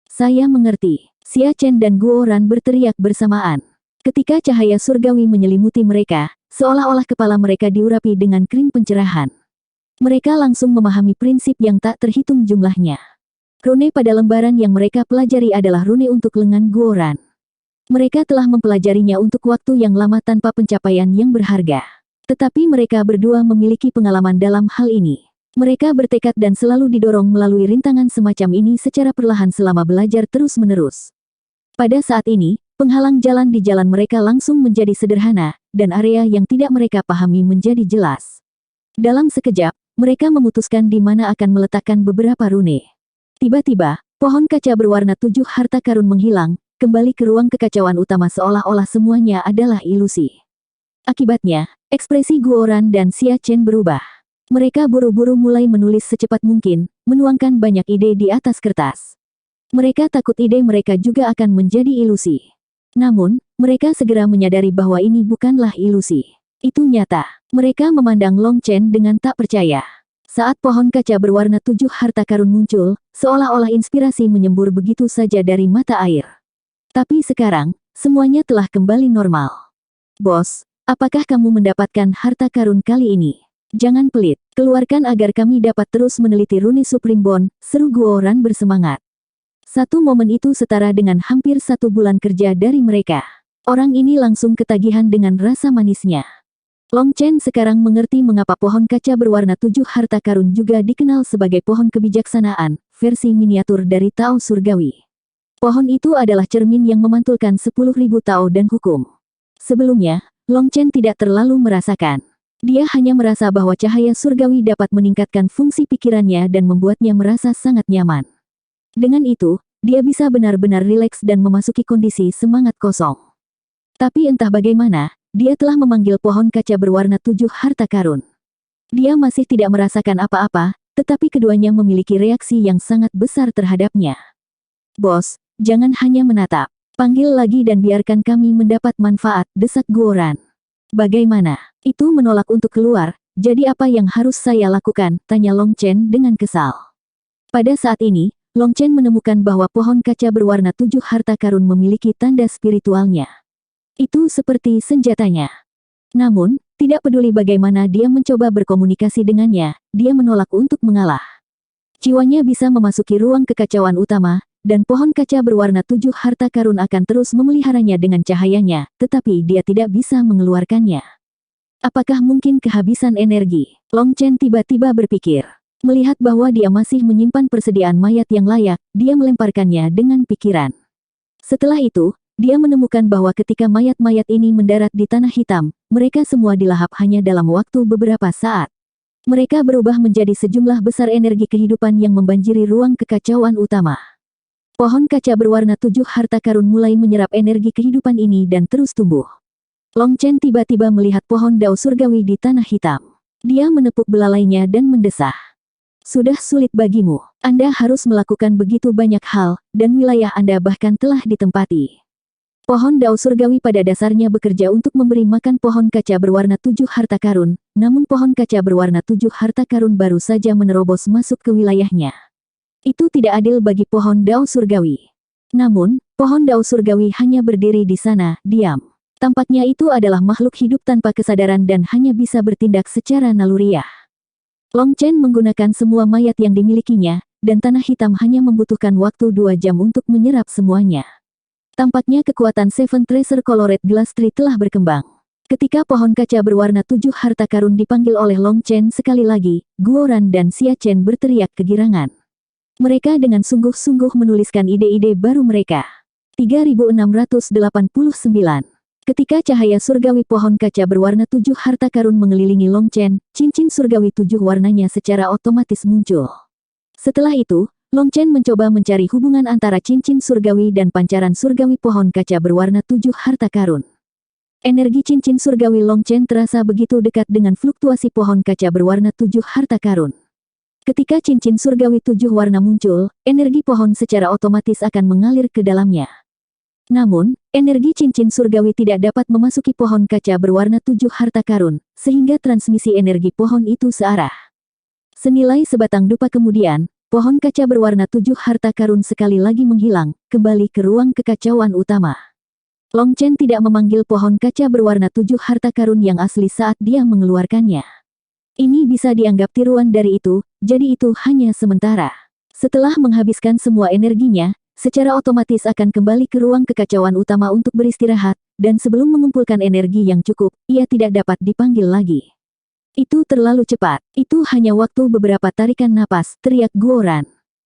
Saya mengerti. Xia Chen dan Guo Ran berteriak bersamaan. Ketika cahaya surgawi menyelimuti mereka, seolah-olah kepala mereka diurapi dengan krim pencerahan. Mereka langsung memahami prinsip yang tak terhitung jumlahnya. Rune pada lembaran yang mereka pelajari adalah rune untuk lengan Guo Ran. Mereka telah mempelajarinya untuk waktu yang lama tanpa pencapaian yang berharga. Tetapi mereka berdua memiliki pengalaman dalam hal ini. Mereka bertekad dan selalu didorong melalui rintangan semacam ini secara perlahan selama belajar terus-menerus. Pada saat ini, penghalang jalan di jalan mereka langsung menjadi sederhana, dan area yang tidak mereka pahami menjadi jelas. Dalam sekejap, mereka memutuskan di mana akan meletakkan beberapa rune. Tiba-tiba, pohon kaca berwarna 7 harta karun menghilang, kembali ke ruang kekacauan utama seolah-olah semuanya adalah ilusi. Akibatnya, ekspresi Guoran dan Xia Chen berubah. Mereka buru-buru mulai menulis secepat mungkin, menuangkan banyak ide di atas kertas. Mereka takut ide mereka juga akan menjadi ilusi. Namun, mereka segera menyadari bahwa ini bukanlah ilusi. Itu nyata. Mereka memandang Long Chen dengan tak percaya. Saat pohon kaca berwarna 7 harta karun muncul, seolah-olah inspirasi menyembur begitu saja dari mata air. Tapi sekarang, semuanya telah kembali normal. Bos, apakah kamu mendapatkan harta karun kali ini? Jangan pelit, keluarkan agar kami dapat terus meneliti rune Supreme Bond, seru Guoran bersemangat. Satu momen itu setara dengan hampir 1 bulan kerja dari mereka. Orang ini langsung ketagihan dengan rasa manisnya. Long Chen sekarang mengerti mengapa pohon kaca berwarna 7 harta karun juga dikenal sebagai pohon kebijaksanaan, versi miniatur dari Tao Surgawi. Pohon itu adalah cermin yang memantulkan 10.000 Tao dan hukum. Sebelumnya, Long Chen tidak terlalu merasakan. Dia hanya merasa bahwa cahaya surgawi dapat meningkatkan fungsi pikirannya dan membuatnya merasa sangat nyaman. Dengan itu, dia bisa benar-benar rileks dan memasuki kondisi semangat kosong. Tapi entah bagaimana, dia telah memanggil pohon kaca berwarna 7 harta karun. Dia masih tidak merasakan apa-apa, tetapi keduanya memiliki reaksi yang sangat besar terhadapnya. Bos, jangan hanya menatap. Panggil lagi dan biarkan kami mendapat manfaat, desak Guoran. Bagaimana? Itu menolak untuk keluar, jadi apa yang harus saya lakukan? Tanya Long Chen dengan kesal. Pada saat ini, Long Chen menemukan bahwa pohon kaca berwarna 7 harta karun memiliki tanda spiritualnya. Itu seperti senjatanya. Namun, tidak peduli bagaimana dia mencoba berkomunikasi dengannya, dia menolak untuk mengalah. Jiwanya bisa memasuki ruang kekacauan utama, dan pohon kaca berwarna 7 harta karun akan terus memeliharanya dengan cahayanya, tetapi dia tidak bisa mengeluarkannya. Apakah mungkin kehabisan energi? Long Chen tiba-tiba berpikir. Melihat bahwa dia masih menyimpan persediaan mayat yang layak, dia melemparkannya dengan pikiran. Setelah itu, dia menemukan bahwa ketika mayat-mayat ini mendarat di tanah hitam, mereka semua dilahap hanya dalam waktu beberapa saat. Mereka berubah menjadi sejumlah besar energi kehidupan yang membanjiri ruang kekacauan utama. Pohon kaca berwarna 7 harta karun mulai menyerap energi kehidupan ini dan terus tumbuh. Long Chen tiba-tiba melihat pohon dao surgawi di tanah hitam. Dia menepuk belalainya dan mendesah. Sudah sulit bagimu. Anda harus melakukan begitu banyak hal, dan wilayah Anda bahkan telah ditempati. Pohon dao surgawi pada dasarnya bekerja untuk memberi makan pohon kaca berwarna 7 harta karun, namun pohon kaca berwarna 7 harta karun baru saja menerobos masuk ke wilayahnya. Itu tidak adil bagi pohon dao surgawi. Namun, pohon dao surgawi hanya berdiri di sana, diam. Tampaknya itu adalah makhluk hidup tanpa kesadaran dan hanya bisa bertindak secara naluriah. Long Chen menggunakan semua mayat yang dimilikinya, dan tanah hitam hanya membutuhkan waktu 2 jam untuk menyerap semuanya. Tampaknya kekuatan Seven Treasure Colored Glass Tree telah berkembang. Ketika pohon kaca berwarna 7 harta karun dipanggil oleh Long Chen sekali lagi, Guoran dan Xia Chen berteriak kegirangan. Mereka dengan sungguh-sungguh menuliskan ide-ide baru mereka. 3689. Ketika cahaya surgawi pohon kaca berwarna 7 harta karun mengelilingi Long Chen, cincin surgawi 7 warnanya secara otomatis muncul. Setelah itu, Long Chen mencoba mencari hubungan antara cincin surgawi dan pancaran surgawi pohon kaca berwarna 7 harta karun. Energi cincin surgawi Long Chen terasa begitu dekat dengan fluktuasi pohon kaca berwarna 7 harta karun. Ketika cincin surgawi 7 warna muncul, energi pohon secara otomatis akan mengalir ke dalamnya. Namun, energi cincin surgawi tidak dapat memasuki pohon kaca berwarna 7 harta karun, sehingga transmisi energi pohon itu searah. Senilai sebatang dupa kemudian, pohon kaca berwarna 7 harta karun sekali lagi menghilang, kembali ke ruang kekacauan utama. Long Chen tidak memanggil pohon kaca berwarna 7 harta karun yang asli saat dia mengeluarkannya. Ini bisa dianggap tiruan dari itu, jadi itu hanya sementara. Setelah menghabiskan semua energinya, secara otomatis akan kembali ke ruang kekacauan utama untuk beristirahat, dan sebelum mengumpulkan energi yang cukup, ia tidak dapat dipanggil lagi. Itu terlalu cepat. Itu hanya waktu beberapa tarikan napas, teriak Guoran.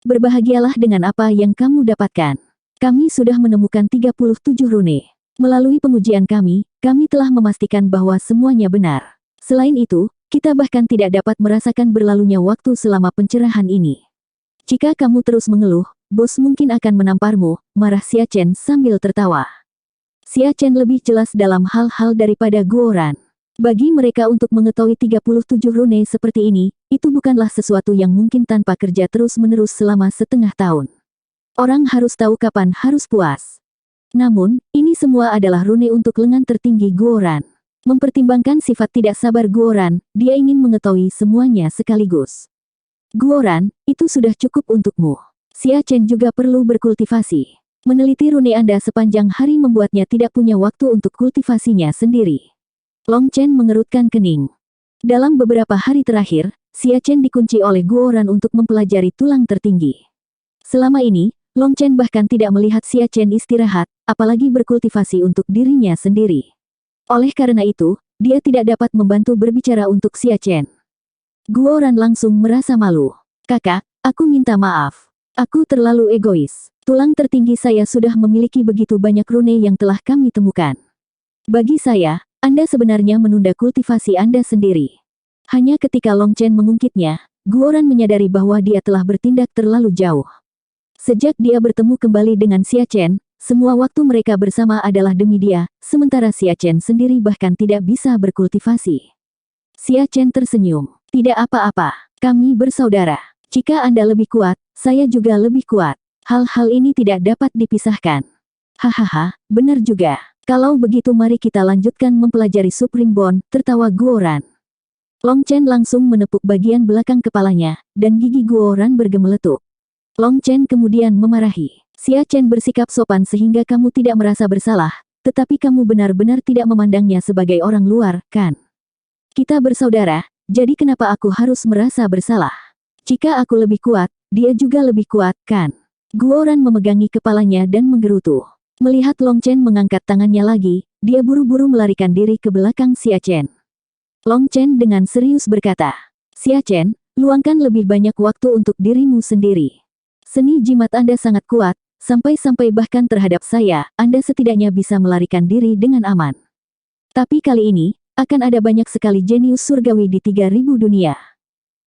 Berbahagialah dengan apa yang kamu dapatkan. Kami sudah menemukan 37 rune. Melalui pengujian kami telah memastikan bahwa semuanya benar. Selain itu, kita bahkan tidak dapat merasakan berlalunya waktu selama pencerahan ini. Jika kamu terus mengeluh, bos mungkin akan menamparmu, marah Xia Chen sambil tertawa. Xia Chen lebih jelas dalam hal-hal daripada Guoran. Bagi mereka untuk mengetahui 37 rune seperti ini, itu bukanlah sesuatu yang mungkin tanpa kerja terus-menerus selama setengah tahun. Orang harus tahu kapan harus puas. Namun, ini semua adalah rune untuk lengan tertinggi Guoran. Mempertimbangkan sifat tidak sabar Guoran, dia ingin mengetahui semuanya sekaligus. Guoran, itu sudah cukup untukmu. Xia Chen juga perlu berkultivasi. Meneliti rune Anda sepanjang hari membuatnya tidak punya waktu untuk kultivasinya sendiri. Long Chen mengerutkan kening. Dalam beberapa hari terakhir, Xia Chen dikunci oleh Guoran untuk mempelajari tulang tertinggi. Selama ini, Long Chen bahkan tidak melihat Xia Chen istirahat, apalagi berkultivasi untuk dirinya sendiri. Oleh karena itu, dia tidak dapat membantu berbicara untuk Xia Chen. Guoran langsung merasa malu. Kakak, aku minta maaf. Aku terlalu egois. Tulang tertinggi saya sudah memiliki begitu banyak rune yang telah kami temukan. Bagi saya, Anda sebenarnya menunda kultivasi Anda sendiri. Hanya ketika Long Chen mengungkitnya, Guoran menyadari bahwa dia telah bertindak terlalu jauh. Sejak dia bertemu kembali dengan Xia Chen, semua waktu mereka bersama adalah demi dia, sementara Xia Chen sendiri bahkan tidak bisa berkultivasi. Xia Chen tersenyum. Tidak apa-apa, kami bersaudara. Jika Anda lebih kuat, saya juga lebih kuat. Hal-hal ini tidak dapat dipisahkan. Hahaha, benar juga. Kalau begitu mari kita lanjutkan mempelajari Supreme Bond, tertawa Guoran. Long Chen langsung menepuk bagian belakang kepalanya, dan gigi Guoran bergemeletuk. Long Chen kemudian memarahi. Xia Chen bersikap sopan sehingga kamu tidak merasa bersalah, tetapi kamu benar-benar tidak memandangnya sebagai orang luar, kan? Kita bersaudara. Jadi kenapa aku harus merasa bersalah? Jika aku lebih kuat, dia juga lebih kuat, kan? Guoran memegangi kepalanya dan menggerutu. Melihat Long Chen mengangkat tangannya lagi, dia buru-buru melarikan diri ke belakang Xia Chen. Long Chen dengan serius berkata, Xia Chen, luangkan lebih banyak waktu untuk dirimu sendiri. Seni jimat Anda sangat kuat, sampai-sampai bahkan terhadap saya, Anda setidaknya bisa melarikan diri dengan aman. Tapi kali ini, akan ada banyak sekali jenius surgawi di 3000 dunia.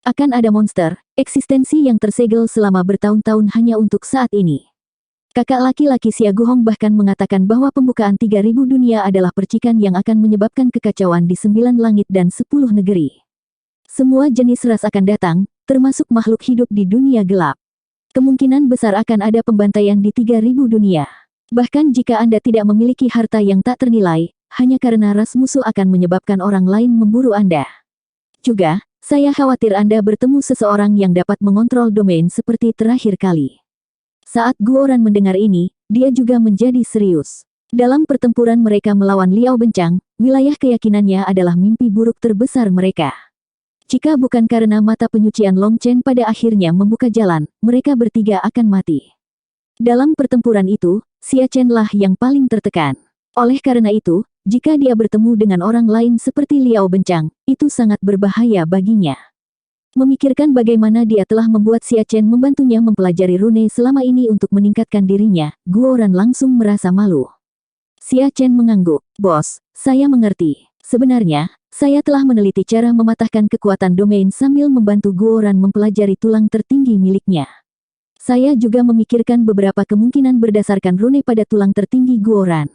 Akan ada monster, eksistensi yang tersegel selama bertahun-tahun hanya untuk saat ini. Kakak laki-laki Xia Guhong bahkan mengatakan bahwa pembukaan 3000 dunia adalah percikan yang akan menyebabkan kekacauan di 9 langit dan 10 negeri. Semua jenis ras akan datang, termasuk makhluk hidup di dunia gelap. Kemungkinan besar akan ada pembantaian di 3000 dunia. Bahkan jika Anda tidak memiliki harta yang tak ternilai, hanya karena ras musuh akan menyebabkan orang lain memburu Anda. Juga, saya khawatir Anda bertemu seseorang yang dapat mengontrol domain seperti terakhir kali. Saat Guoran mendengar ini, dia juga menjadi serius. Dalam pertempuran mereka melawan Liao Bencang, wilayah keyakinannya adalah mimpi buruk terbesar mereka. Jika bukan karena mata penyucian Long Chen pada akhirnya membuka jalan, mereka bertiga akan mati. Dalam pertempuran itu, Xia Chen lah yang paling tertekan. Oleh karena itu, jika dia bertemu dengan orang lain seperti Liao Bencang, itu sangat berbahaya baginya. Memikirkan bagaimana dia telah membuat Xia Chen membantunya mempelajari rune selama ini untuk meningkatkan dirinya, Guoran langsung merasa malu. Xia Chen mengangguk, Bos, saya mengerti. Sebenarnya, saya telah meneliti cara mematahkan kekuatan domain sambil membantu Guoran mempelajari tulang tertinggi miliknya. Saya juga memikirkan beberapa kemungkinan berdasarkan rune pada tulang tertinggi Guoran.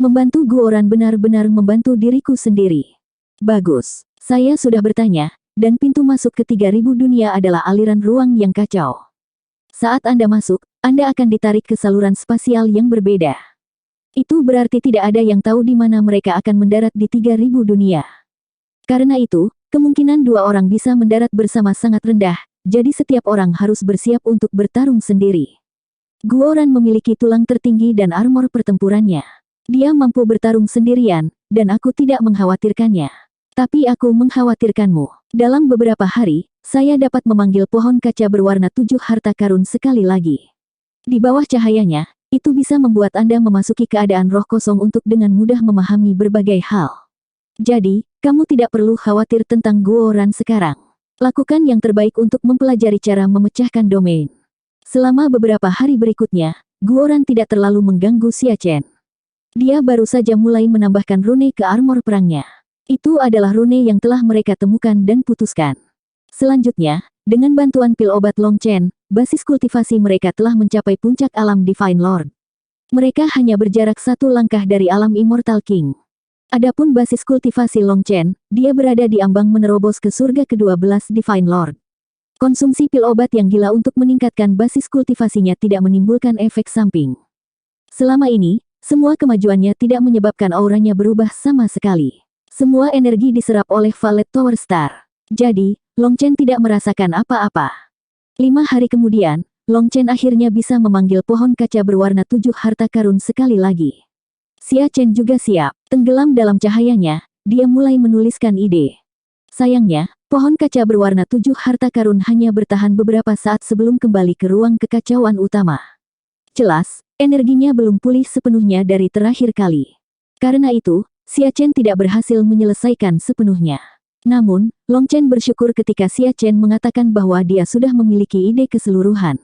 Membantu Guoran benar-benar membantu diriku sendiri. Bagus. Saya sudah bertanya, dan pintu masuk ke 3000 dunia adalah aliran ruang yang kacau. Saat Anda masuk, Anda akan ditarik ke saluran spasial yang berbeda. Itu berarti tidak ada yang tahu di mana mereka akan mendarat di 3000 dunia. Karena itu, kemungkinan 2 orang bisa mendarat bersama sangat rendah, jadi setiap orang harus bersiap untuk bertarung sendiri. Guoran memiliki tulang tertinggi dan armor pertempurannya. Dia mampu bertarung sendirian, dan aku tidak mengkhawatirkannya. Tapi aku mengkhawatirkanmu. Dalam beberapa hari, saya dapat memanggil pohon kaca berwarna 7 harta karun sekali lagi. Di bawah cahayanya, itu bisa membuat Anda memasuki keadaan roh kosong untuk dengan mudah memahami berbagai hal. Jadi, kamu tidak perlu khawatir tentang Guoran sekarang. Lakukan yang terbaik untuk mempelajari cara memecahkan domain. Selama beberapa hari berikutnya, Guoran tidak terlalu mengganggu Xia Chen. Dia baru saja mulai menambahkan rune ke armor perangnya. Itu adalah rune yang telah mereka temukan dan putuskan. Selanjutnya, dengan bantuan pil obat Long Chen, basis kultivasi mereka telah mencapai puncak alam Divine Lord. Mereka hanya berjarak satu langkah dari alam Immortal King. Adapun basis kultivasi Long Chen, dia berada di ambang menerobos ke surga ke-12 Divine Lord. Konsumsi pil obat yang gila untuk meningkatkan basis kultivasinya tidak menimbulkan efek samping. Selama ini, semua kemajuannya tidak menyebabkan auranya berubah sama sekali. Semua energi diserap oleh Valet Tower Star. Jadi, Long Chen tidak merasakan apa-apa. 5 hari kemudian, Long Chen akhirnya bisa memanggil pohon kaca berwarna 7 harta karun sekali lagi. Xia Chen juga siap. Tenggelam dalam cahayanya, dia mulai menuliskan ide. Sayangnya, pohon kaca berwarna 7 harta karun hanya bertahan beberapa saat sebelum kembali ke ruang kekacauan utama. Jelas, energinya belum pulih sepenuhnya dari terakhir kali. Karena itu, Xia Chen tidak berhasil menyelesaikan sepenuhnya. Namun, Long Chen bersyukur ketika Xia Chen mengatakan bahwa dia sudah memiliki ide keseluruhan.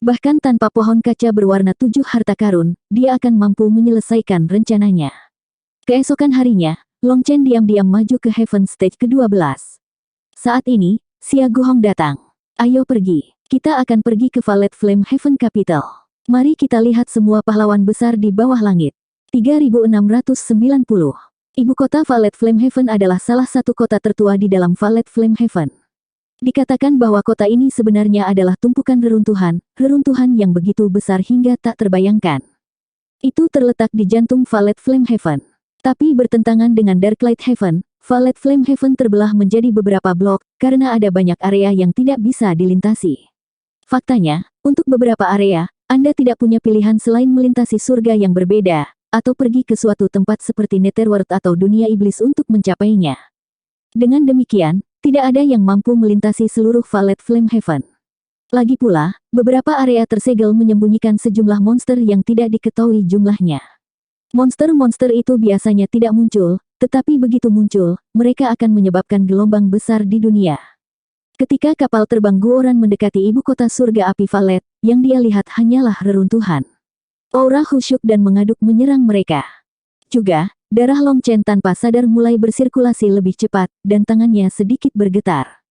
Bahkan tanpa pohon kaca berwarna 7 harta karun, dia akan mampu menyelesaikan rencananya. Keesokan harinya, Long Chen diam-diam maju ke Heaven Stage ke-12. Saat ini, Xia Guhong datang. Ayo pergi. Kita akan pergi ke Valet Flame Heaven Capital. Mari kita lihat semua pahlawan besar di bawah langit. 3690. Ibu kota Valet Flame Heaven adalah salah satu kota tertua di dalam Valet Flame Heaven. Dikatakan bahwa kota ini sebenarnya adalah tumpukan reruntuhan yang begitu besar hingga tak terbayangkan. Itu terletak di jantung Valet Flame Heaven. Tapi bertentangan dengan Darklight Heaven, Valet Flame Heaven terbelah menjadi beberapa blok, karena ada banyak area yang tidak bisa dilintasi. Faktanya, untuk beberapa area, Anda tidak punya pilihan selain melintasi surga yang berbeda, atau pergi ke suatu tempat seperti Netherworld atau dunia iblis untuk mencapainya. Dengan demikian, tidak ada yang mampu melintasi seluruh Valet Flame Heaven. Lagi pula, beberapa area tersegel menyembunyikan sejumlah monster yang tidak diketahui jumlahnya. Monster-monster itu biasanya tidak muncul, tetapi begitu muncul, mereka akan menyebabkan gelombang besar di dunia. Ketika kapal terbang Guoran mendekati ibu kota surga api Valet, yang dia lihat hanyalah reruntuhan. Aura khusyuk dan mengaduk menyerang mereka. Juga, darah Long Chen tanpa sadar mulai bersirkulasi lebih cepat, dan tangannya sedikit bergetar.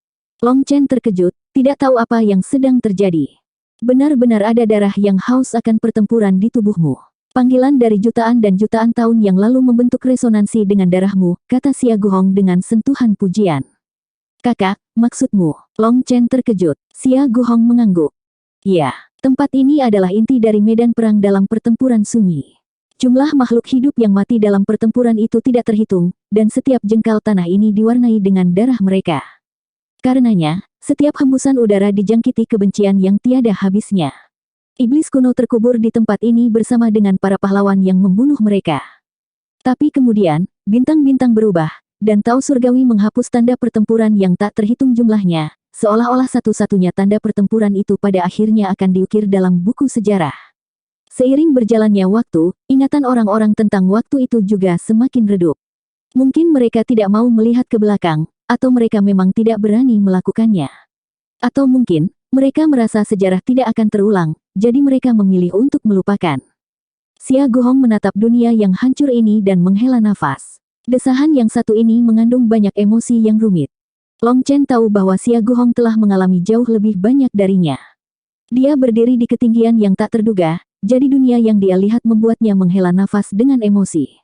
Long Chen terkejut, tidak tahu apa yang sedang terjadi. Benar-benar ada darah yang haus akan pertempuran di tubuhmu. Panggilan dari jutaan dan jutaan tahun yang lalu membentuk resonansi dengan darahmu, kata Xia Guhong dengan sentuhan pujian. Kakak, maksudmu? Long Chen terkejut. Xia Guhong mengangguk. Ya, tempat ini adalah inti dari medan perang dalam pertempuran sunyi. Jumlah makhluk hidup yang mati dalam pertempuran itu tidak terhitung, dan setiap jengkal tanah ini diwarnai dengan darah mereka. Karenanya, setiap hembusan udara dijangkiti kebencian yang tiada habisnya. Iblis kuno terkubur di tempat ini bersama dengan para pahlawan yang membunuh mereka. Tapi kemudian, bintang-bintang berubah, dan Tao Surgawi menghapus tanda pertempuran yang tak terhitung jumlahnya, seolah-olah satu-satunya tanda pertempuran itu pada akhirnya akan diukir dalam buku sejarah. Seiring berjalannya waktu, ingatan orang-orang tentang waktu itu juga semakin redup. Mungkin mereka tidak mau melihat ke belakang, atau mereka memang tidak berani melakukannya. Atau mungkin, mereka merasa sejarah tidak akan terulang, jadi mereka memilih untuk melupakan. Xia Guhong menatap dunia yang hancur ini dan menghela nafas. Desahan yang satu ini mengandung banyak emosi yang rumit. Long Chen tahu bahwa Xia Guhong telah mengalami jauh lebih banyak darinya. Dia berdiri di ketinggian yang tak terduga, jadi dunia yang dia lihat membuatnya menghela nafas dengan emosi.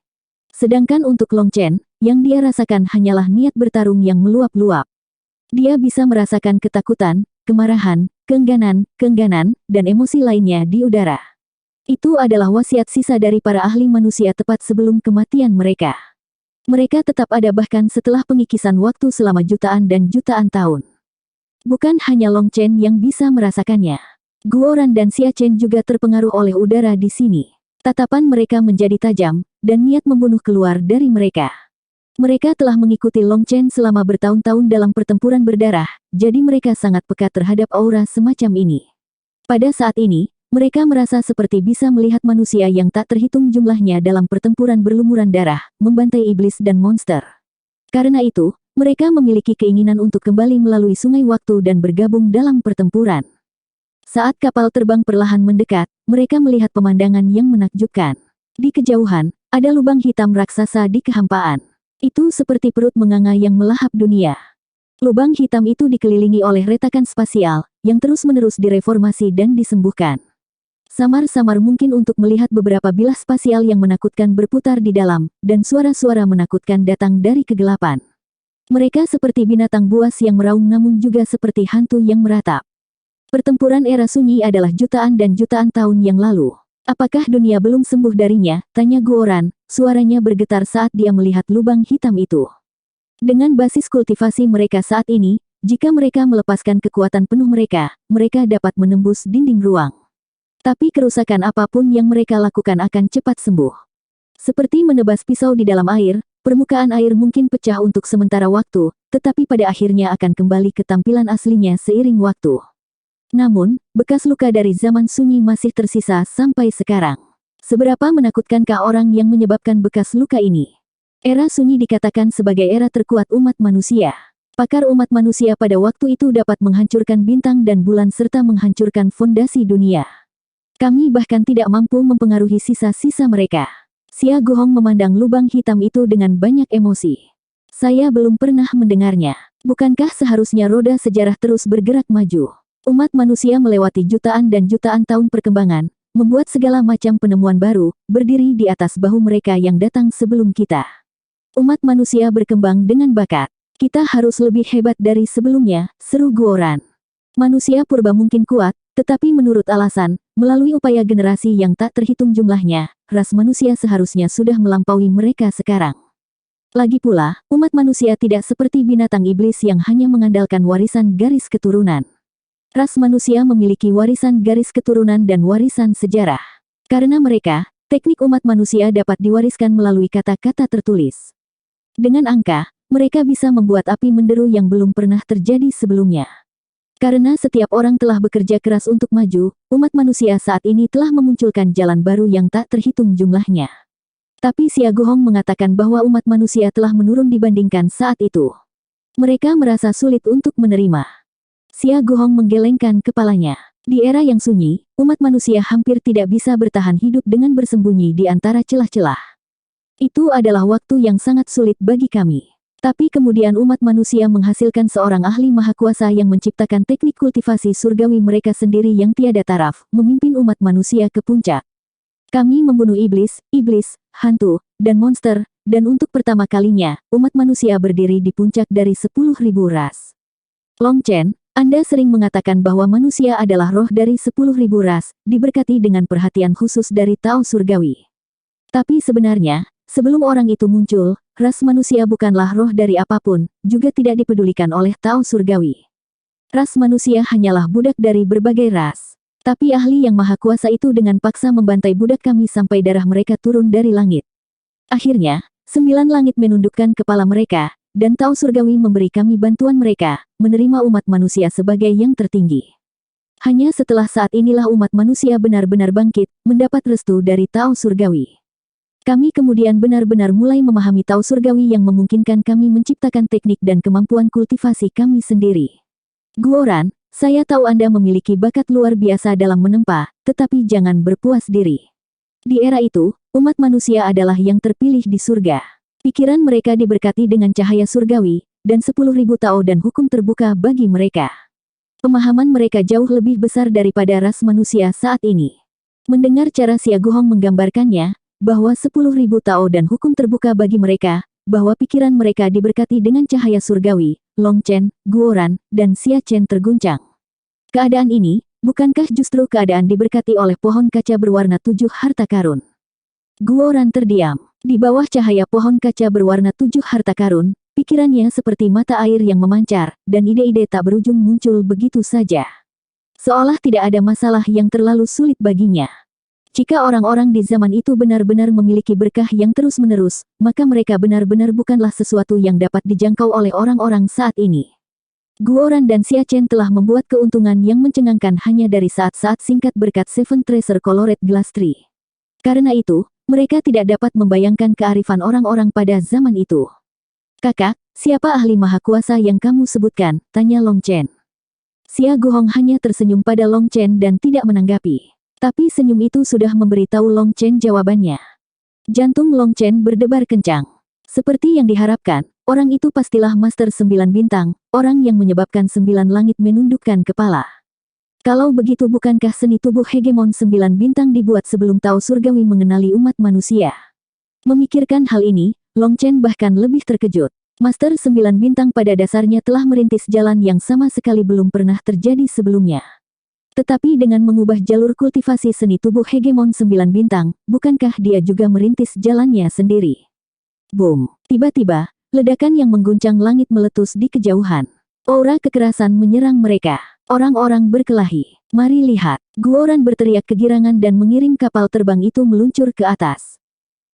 Sedangkan untuk Long Chen, yang dia rasakan hanyalah niat bertarung yang meluap-luap. Dia bisa merasakan ketakutan, kemarahan, keengganan, dan emosi lainnya di udara. Itu adalah wasiat sisa dari para ahli manusia tepat sebelum kematian mereka. Mereka tetap ada bahkan setelah pengikisan waktu selama jutaan dan jutaan tahun. Bukan hanya Long Chen yang bisa merasakannya. Guoran dan Xia Chen juga terpengaruh oleh udara di sini. Tatapan mereka menjadi tajam, dan niat membunuh keluar dari mereka. Mereka telah mengikuti Long Chen selama bertahun-tahun dalam pertempuran berdarah, jadi mereka sangat peka terhadap aura semacam ini. Pada saat ini, Mereka merasa seperti bisa melihat manusia yang tak terhitung jumlahnya dalam pertempuran berlumuran darah, membantai iblis dan monster. Karena itu, mereka memiliki keinginan untuk kembali melalui sungai waktu dan bergabung dalam pertempuran. Saat kapal terbang perlahan mendekat, mereka melihat pemandangan yang menakjubkan. Di kejauhan, ada lubang hitam raksasa di kehampaan. Itu seperti perut menganga yang melahap dunia. Lubang hitam itu dikelilingi oleh retakan spasial, yang terus-menerus direformasi dan disembuhkan. Samar-samar mungkin untuk melihat beberapa bilah spasial yang menakutkan berputar di dalam, dan suara-suara menakutkan datang dari kegelapan. Mereka seperti binatang buas yang meraung namun juga seperti hantu yang meratap. Pertempuran era sunyi adalah jutaan dan jutaan tahun yang lalu. Apakah dunia belum sembuh darinya? Tanya Guoran, suaranya bergetar saat dia melihat lubang hitam itu. Dengan basis kultivasi mereka saat ini, jika mereka melepaskan kekuatan penuh mereka, mereka dapat menembus dinding ruang. Tapi kerusakan apapun yang mereka lakukan akan cepat sembuh. Seperti menebas pisau di dalam air, permukaan air mungkin pecah untuk sementara waktu, tetapi pada akhirnya akan kembali ke tampilan aslinya seiring waktu. Namun, bekas luka dari zaman sunyi masih tersisa sampai sekarang. Seberapa menakutkankah orang yang menyebabkan bekas luka ini? Era sunyi dikatakan sebagai era terkuat umat manusia. Pakar umat manusia pada waktu itu dapat menghancurkan bintang dan bulan serta menghancurkan fondasi dunia. Kami bahkan tidak mampu mempengaruhi sisa-sisa mereka. Xia Guhong memandang lubang hitam itu dengan banyak emosi. Saya belum pernah mendengarnya. Bukankah seharusnya roda sejarah terus bergerak maju? Umat manusia melewati jutaan dan jutaan tahun perkembangan, membuat segala macam penemuan baru, berdiri di atas bahu mereka yang datang sebelum kita. Umat manusia berkembang dengan bakat. Kita harus lebih hebat dari sebelumnya, seru Guoran. Manusia purba mungkin kuat, tetapi menurut alasan, melalui upaya generasi yang tak terhitung jumlahnya, ras manusia seharusnya sudah melampaui mereka sekarang. Lagi pula, umat manusia tidak seperti binatang iblis yang hanya mengandalkan warisan garis keturunan. Ras manusia memiliki warisan garis keturunan dan warisan sejarah. Karena mereka, teknik umat manusia dapat diwariskan melalui kata-kata tertulis. Dengan angka, mereka bisa membuat api menderu yang belum pernah terjadi sebelumnya. Karena setiap orang telah bekerja keras untuk maju, umat manusia saat ini telah memunculkan jalan baru yang tak terhitung jumlahnya. Tapi Xia Guhong mengatakan bahwa umat manusia telah menurun dibandingkan saat itu. Mereka merasa sulit untuk menerima. Xia Guhong menggelengkan kepalanya. Di era yang sunyi, umat manusia hampir tidak bisa bertahan hidup dengan bersembunyi di antara celah-celah. Itu adalah waktu yang sangat sulit bagi kami. Tapi kemudian umat manusia menghasilkan seorang ahli maha kuasa yang menciptakan teknik kultivasi surgawi mereka sendiri yang tiada taraf, memimpin umat manusia ke puncak. Kami membunuh iblis, hantu, dan monster, dan untuk pertama kalinya, umat manusia berdiri di puncak dari 10.000 ras. Long Chen, Anda sering mengatakan bahwa manusia adalah roh dari 10.000 ras, diberkati dengan perhatian khusus dari Tao Surgawi. Tapi sebenarnya, sebelum orang itu muncul, ras manusia bukanlah roh dari apapun, juga tidak dipedulikan oleh Tao Surgawi. Ras manusia hanyalah budak dari berbagai ras. Tapi ahli yang maha kuasa itu dengan paksa membantai budak kami sampai darah mereka turun dari langit. Akhirnya, 9 langit menundukkan kepala mereka, dan Tao Surgawi memberi kami bantuan mereka, menerima umat manusia sebagai yang tertinggi. Hanya setelah saat inilah umat manusia benar-benar bangkit, mendapat restu dari Tao Surgawi. Kami kemudian benar-benar mulai memahami Tao Surgawi yang memungkinkan kami menciptakan teknik dan kemampuan kultivasi kami sendiri. Guoran, saya tahu Anda memiliki bakat luar biasa dalam menempa, tetapi jangan berpuas diri. Di era itu, umat manusia adalah yang terpilih di surga. Pikiran mereka diberkati dengan cahaya surgawi, dan 10.000 Tao dan hukum terbuka bagi mereka. Pemahaman mereka jauh lebih besar daripada ras manusia saat ini. Mendengar cara Xia Guhong menggambarkannya, bahwa 10.000 Tao dan hukum terbuka bagi mereka, bahwa pikiran mereka diberkati dengan cahaya surgawi, Long Chen, Guoran, dan Xia Chen terguncang. Keadaan ini, bukankah justru keadaan diberkati oleh pohon kaca berwarna 7 harta karun? Guoran terdiam. Di bawah cahaya pohon kaca berwarna 7 harta karun, pikirannya seperti mata air yang memancar, dan ide-ide tak berujung muncul begitu saja. Seolah tidak ada masalah yang terlalu sulit baginya. Jika orang-orang di zaman itu benar-benar memiliki berkah yang terus-menerus, maka mereka benar-benar bukanlah sesuatu yang dapat dijangkau oleh orang-orang saat ini. Guoran dan Xia Chen telah membuat keuntungan yang mencengangkan hanya dari saat-saat singkat berkat Seven Treasure Colored Glass Tree. Karena itu, mereka tidak dapat membayangkan kearifan orang-orang pada zaman itu. Kakak, siapa ahli maha kuasa yang kamu sebutkan? Tanya Long Chen. Xia Guhong hanya tersenyum pada Long Chen dan tidak menanggapi. Tapi senyum itu sudah memberitahu Long Chen jawabannya. Jantung Long Chen berdebar kencang. Seperti yang diharapkan, orang itu pastilah Master 9 Bintang, orang yang menyebabkan 9 langit menundukkan kepala. Kalau begitu bukankah seni tubuh hegemon 9 Bintang dibuat sebelum Tao Surgawi mengenali umat manusia? Memikirkan hal ini, Long Chen bahkan lebih terkejut. Master 9 Bintang pada dasarnya telah merintis jalan yang sama sekali belum pernah terjadi sebelumnya. Tetapi dengan mengubah jalur kultivasi seni tubuh hegemon 9 Bintang, bukankah dia juga merintis jalannya sendiri? Boom! Tiba-tiba, ledakan yang mengguncang langit meletus di kejauhan. Aura kekerasan menyerang mereka. Orang-orang berkelahi. Mari lihat. Guoran berteriak kegirangan dan mengiring kapal terbang itu meluncur ke atas.